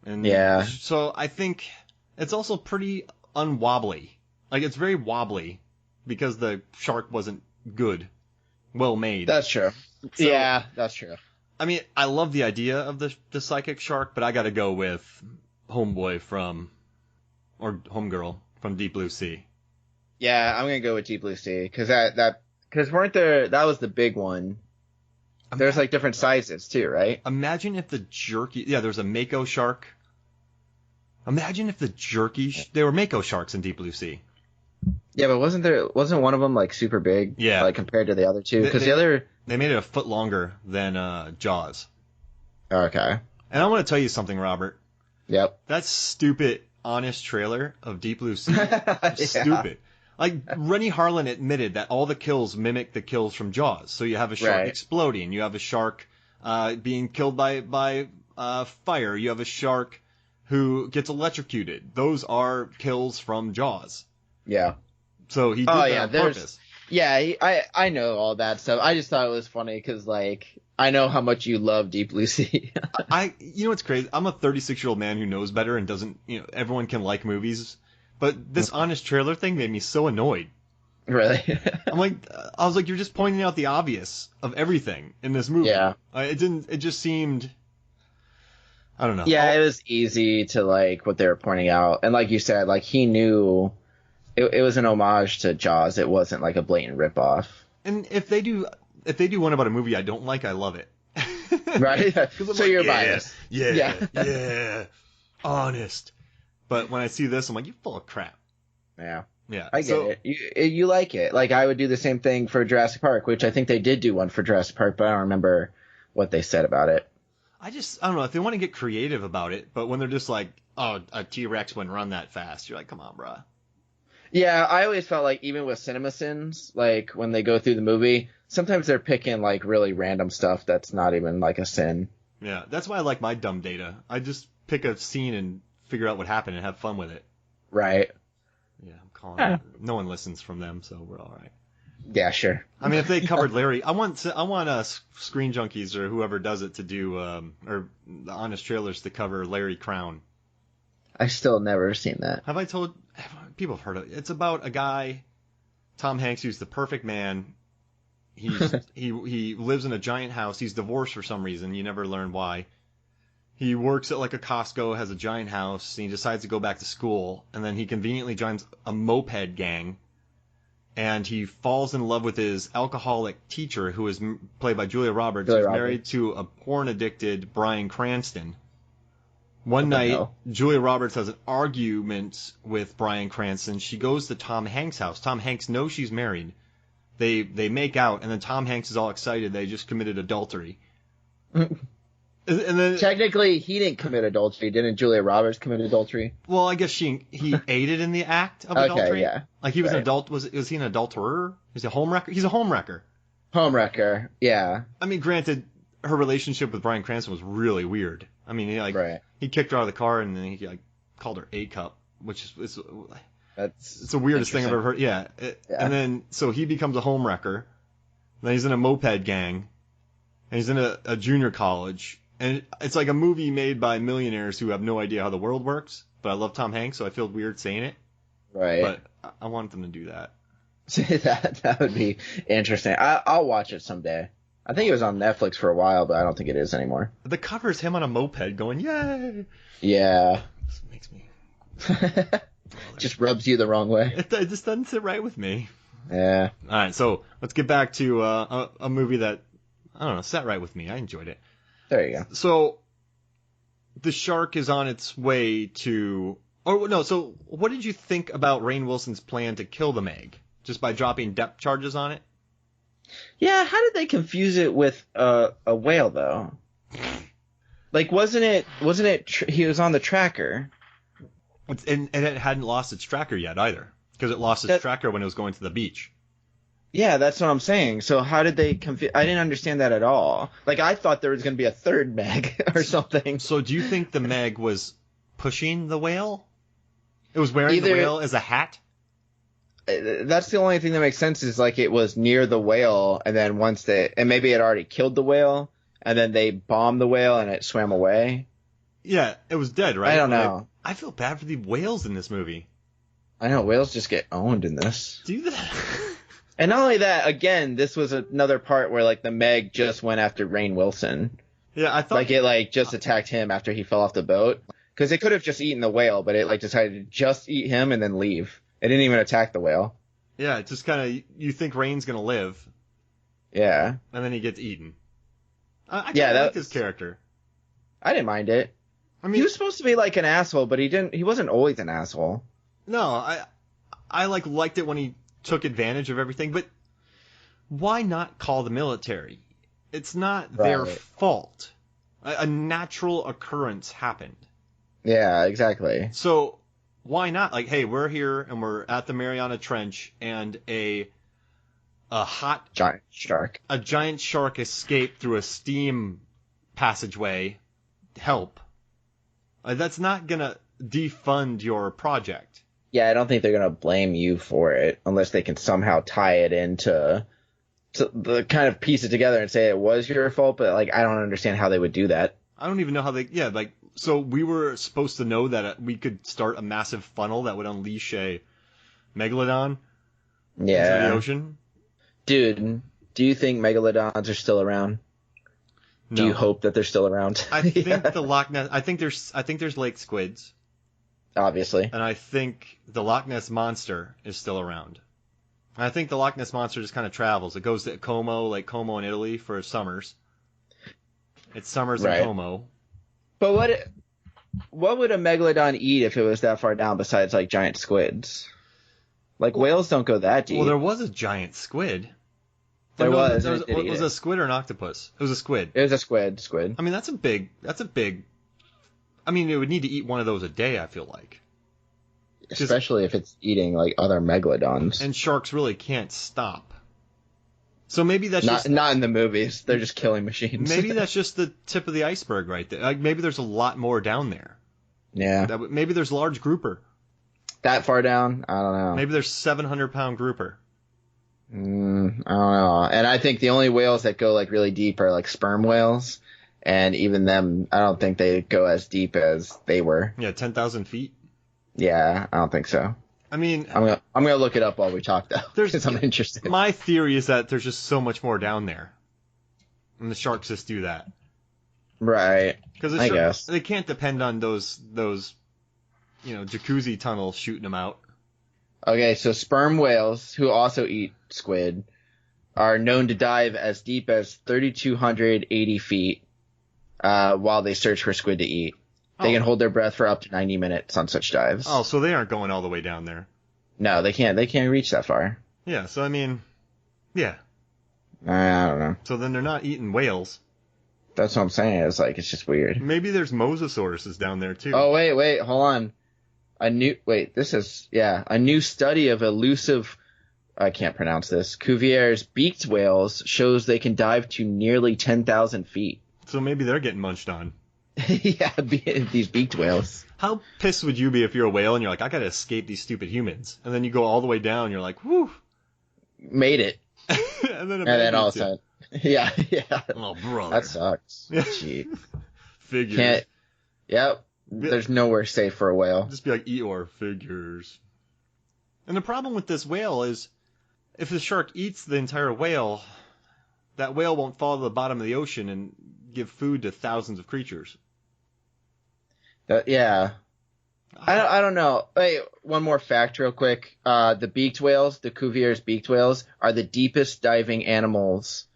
And yeah. So I think it's also pretty unwobbly. Like, it's very wobbly because the shark wasn't good, well made. That's true. So, yeah, that's true. I mean, I love the idea of the psychic shark, but I got to go with Homegirl from Deep Blue Sea. Yeah, I'm gonna go with Deep Blue Sea because that that was the big one. There's like different sizes too, right? Imagine if the jerky, there's a mako shark. Imagine if the jerky, there were mako sharks in Deep Blue Sea. Yeah, but wasn't one of them like super big? Yeah, like compared to the other two, because the other. They made it a foot longer than Jaws. Okay. And I want to tell you something, Robert. Yep. That stupid, honest trailer of Deep Blue Sea. Stupid. Like, Rennie Harlan admitted that all the kills mimic the kills from Jaws. So you have a shark exploding. You have a shark being killed by fire. You have a shark who gets electrocuted. Those are kills from Jaws. Yeah. So he did that on purpose. Yeah, I know all that stuff. I just thought it was funny because, like, I know how much you love Deep Blue Sea. You know what's crazy? I'm a 36-year-old man who knows better and doesn't, everyone can like movies. But this honest trailer thing made me so annoyed. Really? I was like, you're just pointing out the obvious of everything in this movie. Yeah. It just seemed, I don't know. Yeah, it was easy to, like, what they were pointing out. And like you said, like, he knew it was an homage to Jaws. It wasn't like a blatant ripoff. And if they do one about a movie I don't like, I love it. Right? So you're biased. Yeah. Honest. But when I see this, I'm like, you're full of crap. Yeah. Yeah. I get it. You like it. Like, I would do the same thing for Jurassic Park, which I think they did do one for Jurassic Park, but I don't remember what they said about it. I don't know if they want to get creative about it, but when they're just like, oh, a T-Rex wouldn't run that fast, you're like, come on, bruh. Yeah, I always felt like even with CinemaSins, like when they go through the movie, sometimes they're picking like really random stuff that's not even like a sin. Yeah, that's why I like my dumb data. I just pick a scene and figure out what happened and have fun with it. Right. Yeah, I'm calling it. No one listens from them, so we're all right. Yeah, sure. I mean, if they covered Larry, I want Screen Junkies or whoever does it to do, or the Honest Trailers to cover Larry Crown. I've still never seen that. Have I told people have heard of it? It's about a guy, Tom Hanks, who's the perfect man, He lives in a giant house. He's divorced for some reason. You never learn why. He works at like a Costco, has a giant house, and he decides to go back to school. And then he conveniently joins a moped gang, and he falls in love with his alcoholic teacher, who is played by Julia Roberts, who's married to a porn-addicted Bryan Cranston. One night, Julia Roberts has an argument with Bryan Cranston. She goes to Tom Hanks' house. Tom Hanks knows she's married. They make out, and then Tom Hanks is all excited. They just committed adultery. And then, technically, he didn't commit adultery. Didn't Julia Roberts commit adultery? Well, I guess he aided in the act of adultery. Okay, yeah. Like he was an adult. Was he an adulterer? Is he a homewrecker? He's a homewrecker. Homewrecker, yeah. I mean, granted, her relationship with Bryan Cranston was really weird. I mean, he kicked her out of the car and then he called her A cup, which is it's the weirdest thing I've ever heard. Yeah. And then so he becomes a homewrecker. Then he's in a moped gang, and he's in a junior college. And it's like a movie made by millionaires who have no idea how the world works. But I love Tom Hanks, so I feel weird saying it. Right. But I want them to do that. that would be interesting. I'll watch it someday. I think it was on Netflix for a while, but I don't think it is anymore. The cover is him on a moped going, yay! Yeah. This makes me... just rubs you the wrong way. It just doesn't sit right with me. Yeah. All right, so let's get back to a movie that, I don't know, sat right with me. I enjoyed it. There you go. So, the shark is on its way to... Oh, no, so what did you think about Rainn Wilson's plan to kill the Meg? Just by dropping depth charges on it? Yeah, how did they confuse it with a whale, though? Like, wasn't it he was on the tracker. And it hadn't lost its tracker yet, either. Because it lost its tracker when it was going to the beach. Yeah, that's what I'm saying. So how did they confuse... I didn't understand that at all. Like, I thought there was going to be a third Meg or something. So do you think the Meg was pushing the whale? It was wearing the whale as a hat? That's the only thing that makes sense is like it was near the whale, and then and maybe it already killed the whale, and then they bombed the whale and it swam away. Yeah, it was dead, right? I don't know. I feel bad for the whales in this movie. I know, whales just get owned in this. Do that. And not only that, again, this was another part where like the Meg just went after Rainn Wilson. Yeah, I thought like it just attacked him after he fell off the boat. Because it could have just eaten the whale, but it decided to just eat him and then leave. It didn't even attack the whale. Yeah, it's just kind of, you think Rainn's going to live. Yeah. And then he gets eaten. I like his character. I didn't mind it. I mean, he was supposed to be like an asshole, but he wasn't always an asshole. No, I liked it when he took advantage of everything, but why not call the military? It's not their fault. A natural occurrence happened. Yeah, exactly. So why not? Like, hey, we're here and we're at the Mariana Trench, and a giant shark escaped through a steam passageway. Help. That's not gonna defund your project. Yeah, I don't think they're gonna blame you for it unless they can somehow tie it into the kind of piece it together and say it was your fault. But like, I don't understand how they would do that. I don't even know how they. Yeah, like. So we were supposed to know that we could start a massive funnel that would unleash a megalodon into the ocean. Dude, do you think megalodons are still around? No. Do you hope that they're still around? I think the Loch Ness. I think there's lake squids. Obviously. And I think the Loch Ness monster is still around. And I think the Loch Ness monster just kind of travels. It goes to Lake Como in Italy for summers. It's summers in Como. But what would a megalodon eat if it was that far down besides like giant squids? Like whales don't go that deep. Well, there was a giant squid. There was. Was it a squid or an octopus? It was a squid. It was a squid. I mean, that's a big. I mean, it would need to eat one of those a day, I feel like. Especially if it's eating like other megalodons. And sharks really can't stop. So maybe that's not in the movies. They're just killing machines. Maybe that's just the tip of the iceberg right there. Like maybe there's a lot more down there. Yeah. Maybe there's large grouper. That far down? I don't know. Maybe there's 700-pound grouper. I don't know. And I think the only whales that go like really deep are like sperm whales. And even them, I don't think they go as deep as they were. Yeah, 10,000 feet. Yeah, I don't think so. I mean, I'm gonna look it up while we talk though, because I'm interested. My theory is that there's just so much more down there, and the sharks just do that. Right. Because I guess they can't depend on those jacuzzi tunnels shooting them out. Okay, so sperm whales, who also eat squid, are known to dive as deep as 3,280 feet while they search for squid to eat. They can hold their breath for up to 90 minutes on such dives. Oh, so they aren't going all the way down there. No, they can't. They can't reach that far. Yeah, so I mean, yeah. I don't know. So then they're not eating whales. That's what I'm saying. It's just weird. Maybe there's mosasauruses down there too. Oh, wait, hold on. A new study of elusive, I can't pronounce this, Cuvier's beaked whales shows they can dive to nearly 10,000 feet. So maybe they're getting munched on. Yeah, these beaked whales. How pissed would you be if you're a whale and you're like, I gotta escape these stupid humans, and then you go all the way down, and you're like, whew, made it, and then all of a sudden, yeah. Oh, brother, that sucks. Gee. Figures. Yep. There's nowhere safe for a whale. Just be like Eeyore, figures. And the problem with this whale is, if the shark eats the entire whale, that whale won't fall to the bottom of the ocean and give food to thousands of creatures. Yeah. I don't know. Wait, one more fact real quick. The beaked whales, the Cuvier's beaked whales, are the deepest diving animals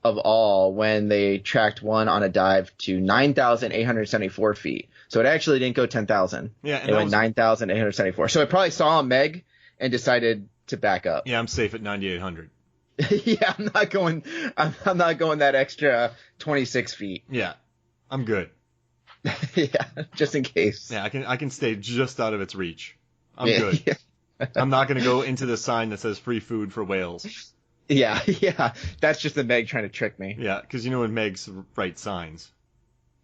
of all when they tracked one on a dive to 9,874 feet. So it actually didn't go 10,000. Yeah, it went 9,874. So it probably saw a Meg and decided to back up. Yeah, I'm safe at 9,800. Yeah, I'm not going that extra 26 feet. Yeah, I'm good. Yeah, just in case. Yeah, I can stay just out of its reach. I'm good. Yeah. I'm not going to go into the sign that says free food for whales. Yeah. That's just the Meg trying to trick me. Yeah, because you know when Megs write signs.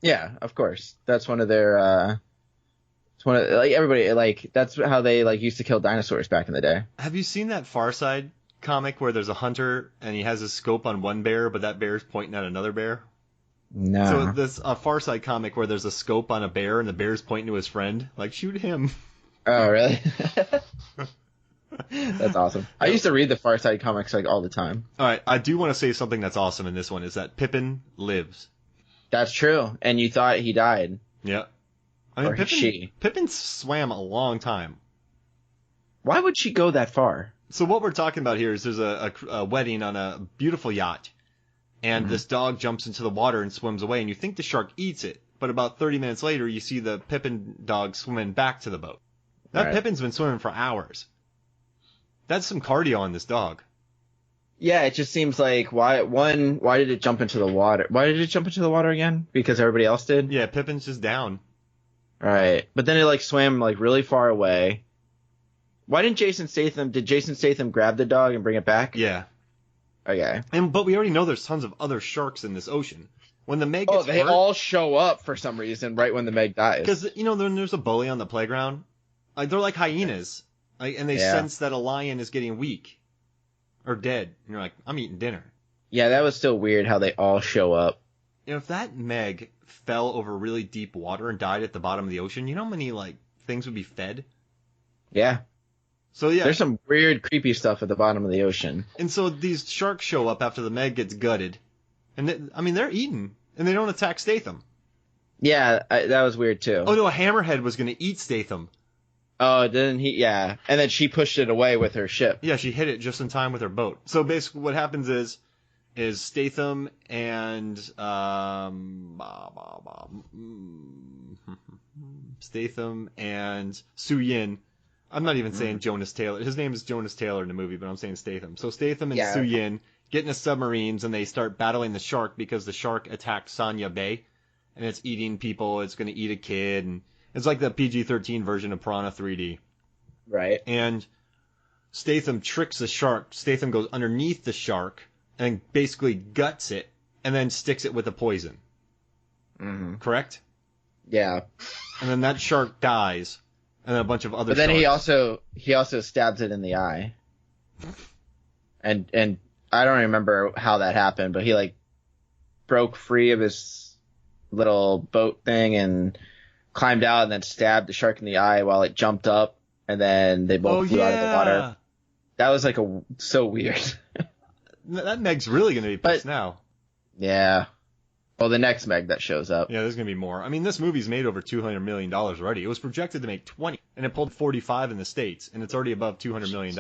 Yeah, of course. That's one of their. It's one of everybody that's how they used to kill dinosaurs back in the day. Have you seen that Far Side comic where there's a hunter and he has a scope on one bear, but that bear's pointing at another bear? No. So this Far Side comic where there's a scope on a bear and the bear's pointing to his friend, like shoot him. Oh, really? That's awesome. I used to read the Far Side comics all the time. All right, I do want to say something that's awesome in this one is that Pippin lives. That's true, and you thought he died. Yeah. I mean, or Pippin swam a long time. Why would she go that far? So what we're talking about here is there's a wedding on a beautiful yacht. And this dog jumps into the water and swims away, and you think the shark eats it. But about 30 minutes later, you see the Pippin dog swimming back to the boat. That Pippin's been swimming for hours. That's some cardio on this dog. Yeah, it just seems like, why did it jump into the water? Why did it jump into the water again? Because everybody else did? Yeah, Pippin's just down. Right. But then it swam really far away. Why did Jason Statham grab the dog and bring it back? Yeah. Okay. But we already know there's tons of other sharks in this ocean. When the Meg gets they hurt, all show up for some reason right when the Meg dies. Because, then there's a bully on the playground. They're like hyenas. And they sense that a lion is getting weak. Or dead. And you're like, I'm eating dinner. Yeah, that was still weird how they all show up. If that Meg fell over really deep water and died at the bottom of the ocean, you know how many, things would be fed? Yeah. So, yeah. There's some weird, creepy stuff at the bottom of the ocean. And so these sharks show up after the Meg gets gutted. And, they're eating. And they don't attack Statham. Yeah, that was weird, too. Oh, no, a hammerhead was going to eat Statham. Oh, didn't he? Yeah. And then she pushed it away with her ship. Yeah, she hit it just in time with her boat. So basically what happens is Statham and Su Yin. I'm not even saying Jonas Taylor. His name is Jonas Taylor in the movie, but I'm saying Statham. So Statham and Su Yin get into submarines and they start battling the shark because the shark attacked Sanya Bay and it's eating people. It's going to eat a kid. And it's like the PG-13 version of Piranha 3D. Right. And Statham tricks the shark. Statham goes underneath the shark and basically guts it and then sticks it with a poison. Mm-hmm. Correct? Yeah. And then that shark dies. And then a bunch of other But then sharks. he also stabs it in the eye. And I don't remember how that happened, but he broke free of his little boat thing and climbed out and then stabbed the shark in the eye while it jumped up and then they both flew out of the water. That was like so weird. That Meg's really going to be pissed now. Yeah. Well, the next Meg that shows up. Yeah, there's going to be more. I mean, this movie's made over $200 million already. It was projected to make 20, and it pulled 45 in the States, and it's already above $200 million.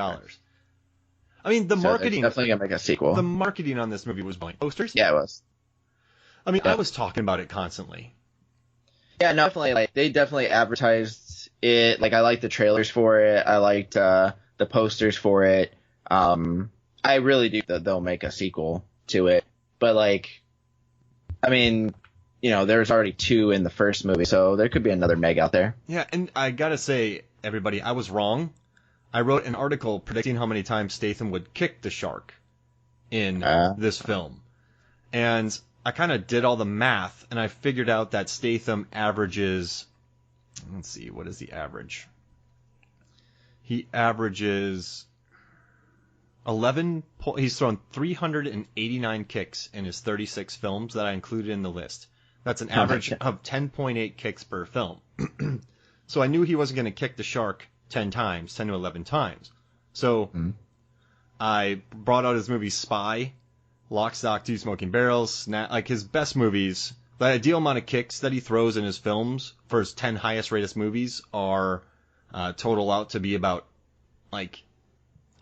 I mean, the marketing... definitely going to make a sequel. The marketing on this movie was blank. Posters? Yeah, it was. I mean, I was talking about it constantly. Yeah, no, definitely. Like, they definitely advertised it. Like, I liked the trailers for it. I liked the posters for it. I really do that they'll make a sequel to it. But, like, I mean, you know, there's already 2 in the first movie, so there could be another Meg out there. Yeah, and I gotta say, everybody, I was wrong. I wrote an article predicting how many times Statham would kick the shark in this film. And I kind of did all the math, and I figured out that Statham averages... Let's see, what is the average? He averages 11... He's thrown 389 kicks in his 36 films that I included in the list. That's an average of 10.8 kicks per film. So I knew he wasn't going to kick the shark 10 to 11 times. So I brought out his movie Spy, Lock, Stock, Two Smoking Barrels, like his best movies. The ideal amount of kicks that he throws in his films for his 10 highest rated movies are total out to be about like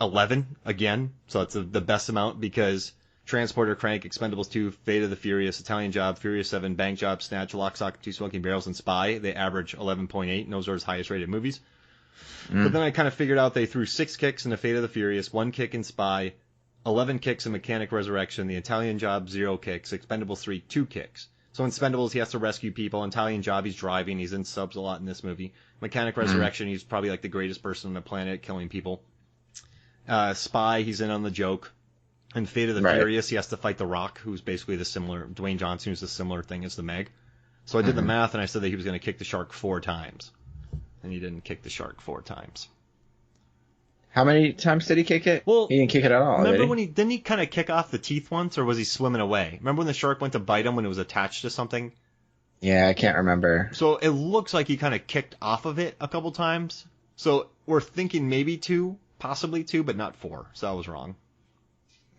11 again. So it's the best amount because Transporter, Crank, Expendables 2, Fate of the Furious, Italian Job, Furious 7, Bank Job, Snatch, Lock, Stock, Two Smoking Barrels, and Spy. They average 11.8, and those are his highest rated movies. But then I kind of figured out they threw 6 kicks in the Fate of the Furious, 1 kick in Spy, 11 kicks in Mechanic Resurrection, the Italian Job, 0 kicks, Expendables 3, 2 kicks. So in Expendables, he has to rescue people. Italian Job, he's driving. He's in subs a lot in this movie. Mechanic Resurrection, he's probably like the greatest person on the planet, killing people. Spy, he's in on the joke. In Fate of the Furious, he has to fight The Rock, who's basically the similar... Dwayne Johnson, who's the similar thing as the Meg. So I did the math, and I said that he was going to kick the shark 4 times. And he didn't kick the shark 4 times. How many times did he kick it? Well, he didn't kick it at all. Remember when didn't he kind of kick off the teeth once, or was he swimming away? Remember when the shark went to bite him when it was attached to something? Yeah, I can't remember. So it looks like he kind of kicked off of it a couple times. So we're thinking maybe 2, possibly 2, but not 4. So I was wrong.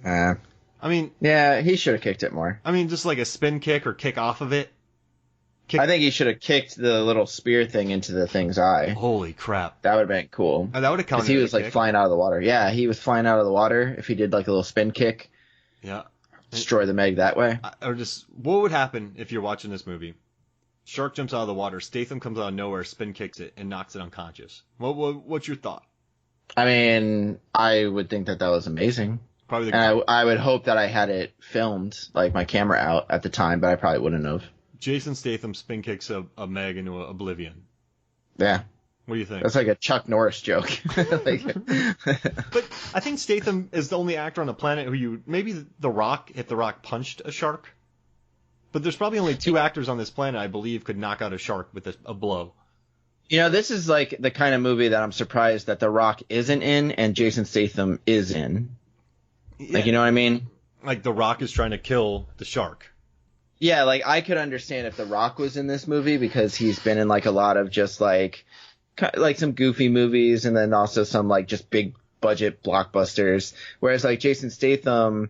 I mean... Yeah, he should have kicked it more. I mean, just like a spin kick or kick off of it. I think he should have kicked the little spear thing into the thing's eye. Holy crap. That would have been cool. That would have counted. Because he was like flying out of the water. Yeah, he was flying out of the water. If he did like a little spin kick. Yeah. Destroy the Meg that way. Or just, what would happen if you're watching this movie? Shark jumps out of the water, Statham comes out of nowhere, spin kicks it, and knocks it unconscious. What's your thought? I mean, I would think that was amazing. Probably. And I would hope that I had it filmed, like my camera out at the time, but I probably wouldn't have. Jason Statham spin kicks a Meg into oblivion. Yeah. What do you think? That's like a Chuck Norris joke. But I think Statham is the only actor on the planet who maybe The Rock, if The Rock punched a shark. But there's probably only 2 actors on this planet, I believe, could knock out a shark with a blow. You know, this is like the kind of movie that I'm surprised that The Rock isn't in and Jason Statham is in. Yeah. Like, you know what I mean? Like The Rock is trying to kill the shark. Yeah, like I could understand if The Rock was in this movie because he's been in like a lot of just like some goofy movies and then also some like just big budget blockbusters. Whereas like Jason Statham,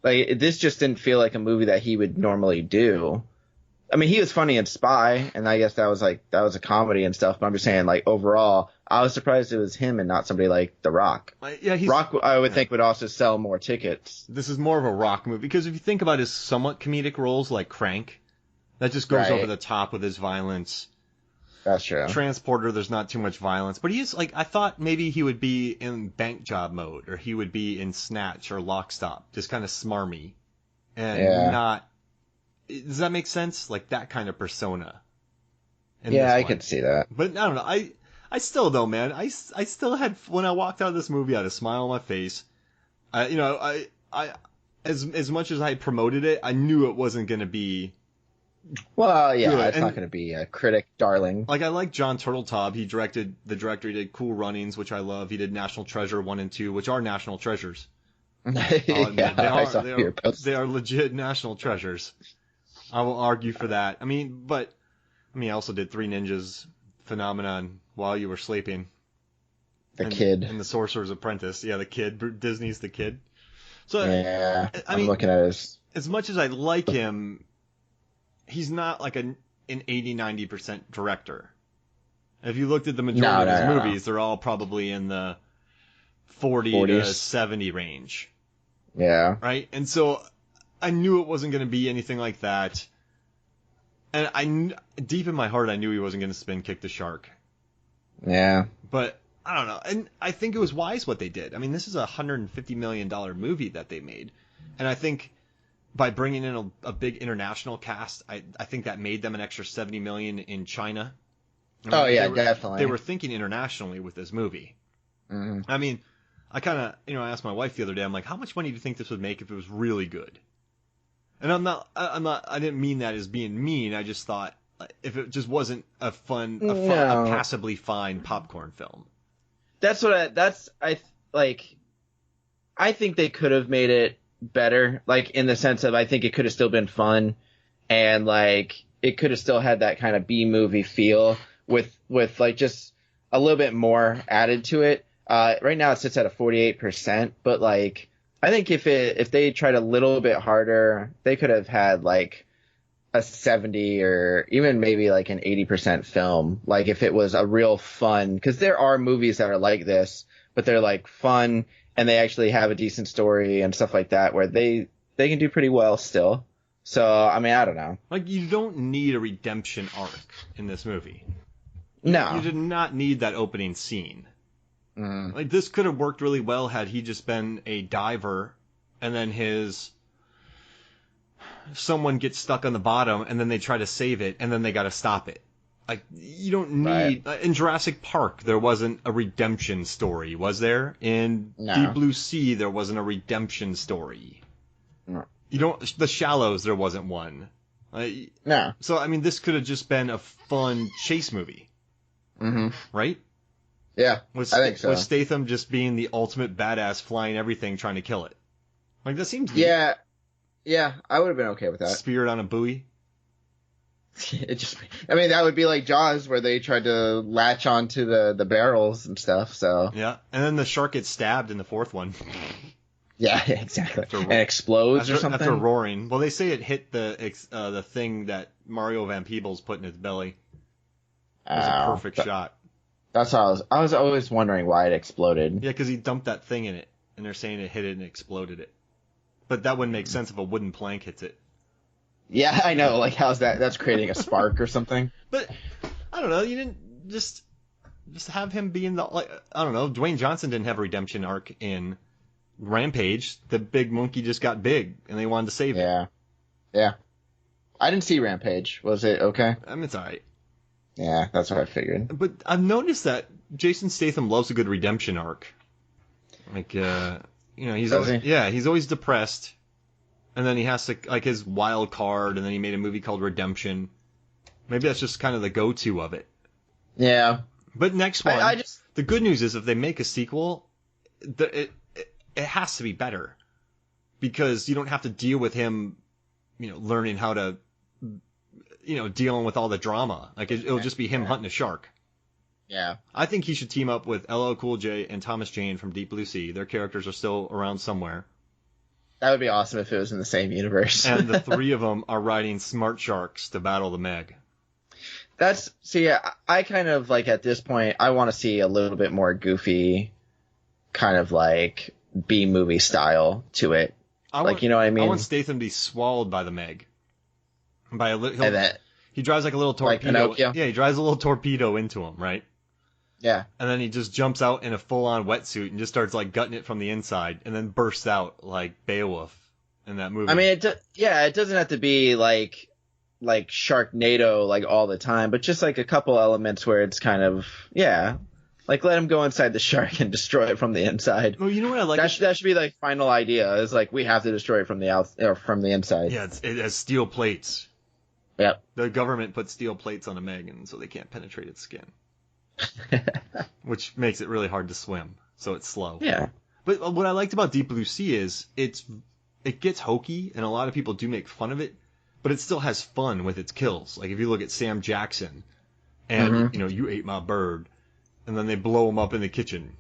like this just didn't feel like a movie that he would normally do. I mean, he was funny in Spy, and I guess that was a comedy and stuff. But I'm just saying, like overall, I was surprised it was him and not somebody like The Rock. Yeah, Rock, I would think, would also sell more tickets. This is more of a Rock movie because if you think about his somewhat comedic roles, like Crank, that just goes over the top with his violence. That's true. Transporter, there's not too much violence, but he's like, I thought maybe he would be in Bank Job mode, or he would be in Snatch or Lock, Stop, just kind of smarmy, and not. Does that make sense? Like that kind of persona. Yeah, I could see that. But I don't know. I still though, man. I still had when I walked out of this movie, I had a smile on my face. I as much as I promoted it, I knew it wasn't going to be. Well, yeah, good. It's not going to be a critic darling. Like I like John Turteltaub. He did Cool Runnings, which I love. He did National Treasure 1 and 2, which are national treasures. They are legit national treasures. I will argue for that. I also did 3 Ninjas Phenomenon while you were sleeping. Kid. And the Sorcerer's Apprentice. Yeah, the kid. Disney's The Kid. So Yeah, I mean, I'm looking at his. as much as I like him, he's not like an 80-90% director. If you looked at the majority of his movies, they're all probably in the 40 to 70 range. Yeah. Right? And so I knew it wasn't going to be anything like that. And deep in my heart, I knew he wasn't going to spin Kick the Shark. Yeah. But I don't know. And I think it was wise what they did. I mean, this is a $150 million movie that they made. And I think by bringing in a big international cast, I think that made them an extra $70 million in China. I mean, definitely. They were thinking internationally with this movie. Mm-hmm. I mean, I kind of, I asked my wife the other day, I'm like, how much money do you think this would make if it was really good? And I didn't mean that as being mean. I just thought if it just wasn't a passably fine popcorn film. I think they could have made it better, like in the sense of I think it could have still been fun, and like it could have still had that kind of B movie feel with like just a little bit more added to it. Right now it sits at a 48%, but like I think if they tried a little bit harder, they could have had like a 70 or even maybe like an 80% film. Like if it was a real fun, because there are movies that are like this, but they're like fun and they actually have a decent story and stuff like that where they can do pretty well still. So, I mean, I don't know. Like, you don't need a redemption arc in this movie. No. You did not need that opening scene. Mm. Like, this could have worked really well had he just been a diver and then someone gets stuck on the bottom and then they try to save it and then they got to stop it. Like, you don't need... Right. In Jurassic Park, there wasn't a redemption story, was there? In Deep Blue Sea, there wasn't a redemption story. No. The Shallows, there wasn't one. No. So, I mean, this could have just been a fun chase movie. Mm-hmm. Right? Yeah, I think so. With Statham just being the ultimate badass, flying everything, trying to kill it. Like, that seems neat. Yeah, I would have been okay with that. Spirit on a buoy. That would be like Jaws, where they tried to latch onto the barrels and stuff, so. Yeah, and then the shark gets stabbed in the fourth one. Yeah, exactly. And explodes or something? After roaring. Well, they say it hit the thing that Mario Van Peebles put in his belly. It was a perfect shot. That's how I was always wondering why it exploded. Yeah, because he dumped that thing in it, and they're saying it hit it and exploded it. But that wouldn't make sense if a wooden plank hits it. Yeah, I know. Like, how's that? That's creating a spark or something. But I don't know. You didn't just have him be in the, like, I don't know. Dwayne Johnson didn't have a redemption arc in Rampage. The big monkey just got big, and they wanted to save it. Yeah. I didn't see Rampage. Was it okay? I mean, it's all right. Yeah, that's what I figured. But I've noticed that Jason Statham loves a good redemption arc. Like, he's always depressed. And then he has to, like, his wild card, and then he made a movie called Redemption. Maybe that's just kind of the go-to of it. Yeah. But next one, the good news is if they make a sequel, it has to be better. Because you don't have to deal with him, learning how to, dealing with all the drama. Like, it'll just be him hunting a shark. Yeah. I think he should team up with LL Cool J and Thomas Jane from Deep Blue Sea. Their characters are still around somewhere. That would be awesome if it was in the same universe. And the three of them are riding smart sharks to battle the Meg. I kind of, like, at this point, I want to see a little bit more goofy, kind of, like, B-movie style to it. You know what I mean? I want Statham to be swallowed by the Meg. He drives like a little torpedo. Like Pinocchio? Yeah, he drives a little torpedo into him, right? Yeah. And then he just jumps out in a full-on wetsuit and just starts, like, gutting it from the inside, and then bursts out like Beowulf in that movie. I mean, it doesn't have to be like Sharknado, like, all the time, but just, like, a couple elements where it's kind of, like, let him go inside the shark and destroy it from the inside. Well, you know what I like? That should be, like, final idea, is, like, we have to destroy it from the inside. Yeah, it has steel plates. Yep. The government put steel plates on a Meg, and so they can't penetrate its skin. Which makes it really hard to swim, so it's slow. Yeah. But what I liked about Deep Blue Sea is it gets hokey, and a lot of people do make fun of it, but it still has fun with its kills. Like, if you look at Sam Jackson, and, you ate my bird, and then they blow him up in the kitchen.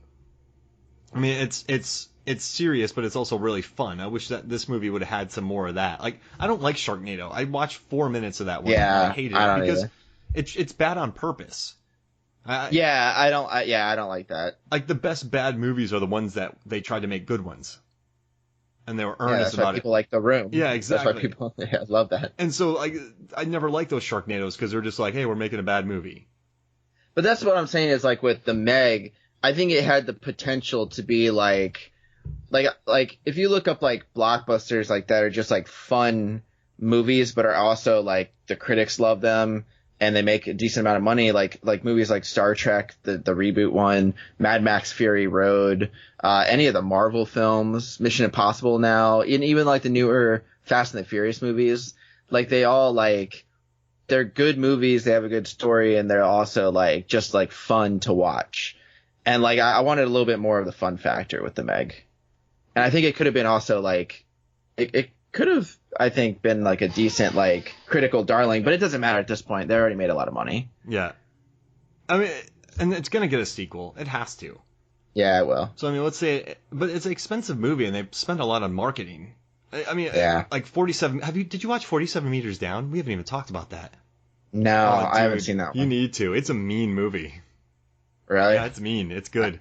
I mean, it's serious, but it's also really fun. I wish that this movie would have had some more of that. Like, I don't like Sharknado. I watched 4 minutes of that one and I hated it because either. it's bad on purpose. I don't like that. Like, the best bad movies are the ones that they tried to make good ones. And they were Yeah, earnest that's why about people it. like The Room. Yeah, exactly. That's why people love that. And so, like, I never liked those Sharknadoes because they're just like, hey, we're making a bad movie. But that's what I'm saying is, like, with the Meg, I think it had the potential to be like if you look up like blockbusters like that are just like fun movies, but are also like the critics love them and they make a decent amount of money, like movies like Star Trek, the reboot one, Mad Max Fury Road, any of the Marvel films, Mission Impossible now, and even like the newer Fast and the Furious movies, like they all like they're good movies, they have a good story, and they're also like just like fun to watch. And like I wanted a little bit more of the fun factor with the Meg. And I think it could have been also like it could have, I think, been like a decent like critical darling, but it doesn't matter at this point. They already made a lot of money. Yeah. I mean, and it's going to get a sequel. It has to. Yeah, it will. So, I mean, let's say, but it's an expensive movie and they spent a lot on marketing. I mean, yeah. Like 47, did you watch 47 Meters Down? We haven't even talked about that. No, I haven't seen that one. You need to. It's a mean movie. Really? Yeah, it's mean. It's good.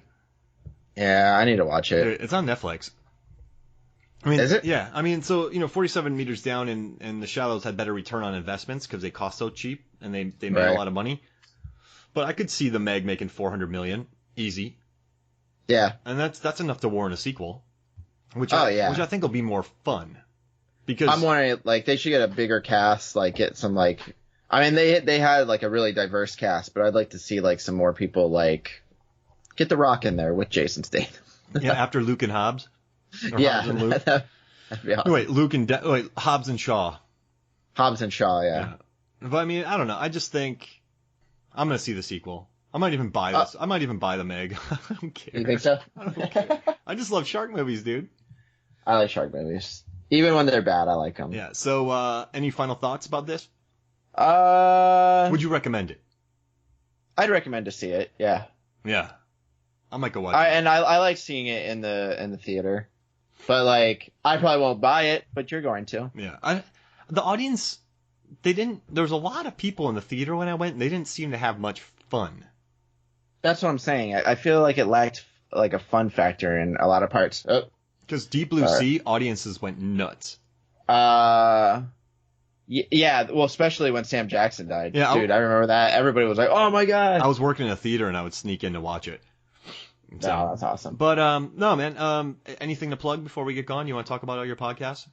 Yeah, I need to watch it. It's on Netflix. I mean, is it? Yeah. I mean, so, 47 Meters Down and The Shallows had better return on investments because they cost so cheap and they made a lot of money. But I could see the Meg making $400 million. Easy. Yeah. And that's enough to warrant a sequel. Which which I think will be more fun. Because I'm wondering, like, they should get a bigger cast, like, get some, like, I mean, they had, like, a really diverse cast, but I'd like to see, like, some more people, like, get The Rock in there with Jason Statham. Yeah, after Luke and Hobbs? Or Yeah. Hobbs and Luke? That'd be awesome. Wait, Hobbs and Shaw. Hobbs and Shaw, yeah. But, I mean, I don't know. I just think I'm going to see the sequel. I might even buy this. I might even buy the Meg. I don't care. You think so? I don't care. I just love shark movies, dude. I like shark movies. Even when they're bad, I like them. Yeah, so any final thoughts about this? Would you recommend it? I'd recommend to see it, yeah. Yeah. I might go watch it. And I like seeing it in the theater. But, like, I probably won't buy it, but you're going to. Yeah. The audience, there was a lot of people in the theater when I went, and they didn't seem to have much fun. That's what I'm saying. I feel like it lacked, like, a fun factor in a lot of parts. Because Deep Blue Sea, audiences went nuts. Yeah, well, especially when Sam Jackson died. Yeah, dude, I remember that. Everybody was like, oh my god. I was working in a theater, and I would sneak in to watch it. So, no, that's awesome. But, no, man, anything to plug before we get going? You want to talk about all your podcasts?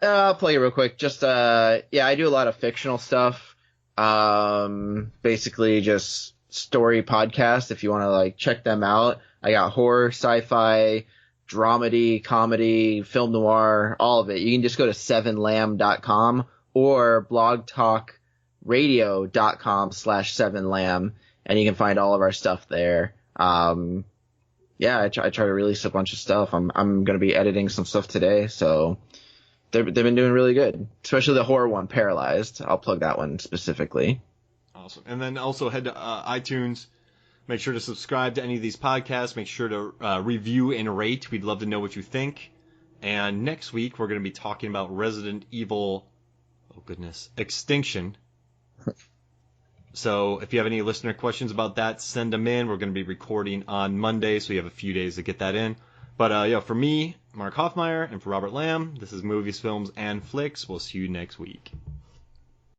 I'll plug it real quick. Just, I do a lot of fictional stuff. Basically just story podcasts if you want to, like, check them out. I got horror, sci-fi, dramedy, comedy, film noir, all of it. You can just go to 7lamb.com or blogtalkradio.com/7lamb, and you can find all of our stuff there. I try to release a bunch of stuff. I'm going to be editing some stuff today, so they've been doing really good, especially the horror one, Paralyzed. I'll plug that one specifically. Awesome. And then also head to iTunes. Make sure to subscribe to any of these podcasts. Make sure to review and rate. We'd love to know what you think. And next week, we're going to be talking about Resident Evil, Extinction. So if you have any listener questions about that, send them in. We're going to be recording on Monday, so you have a few days to get that in. But for me, Mark Hoffmeyer, and for Robert Lamb, this is Movies, Films, and Flicks. We'll see you next week.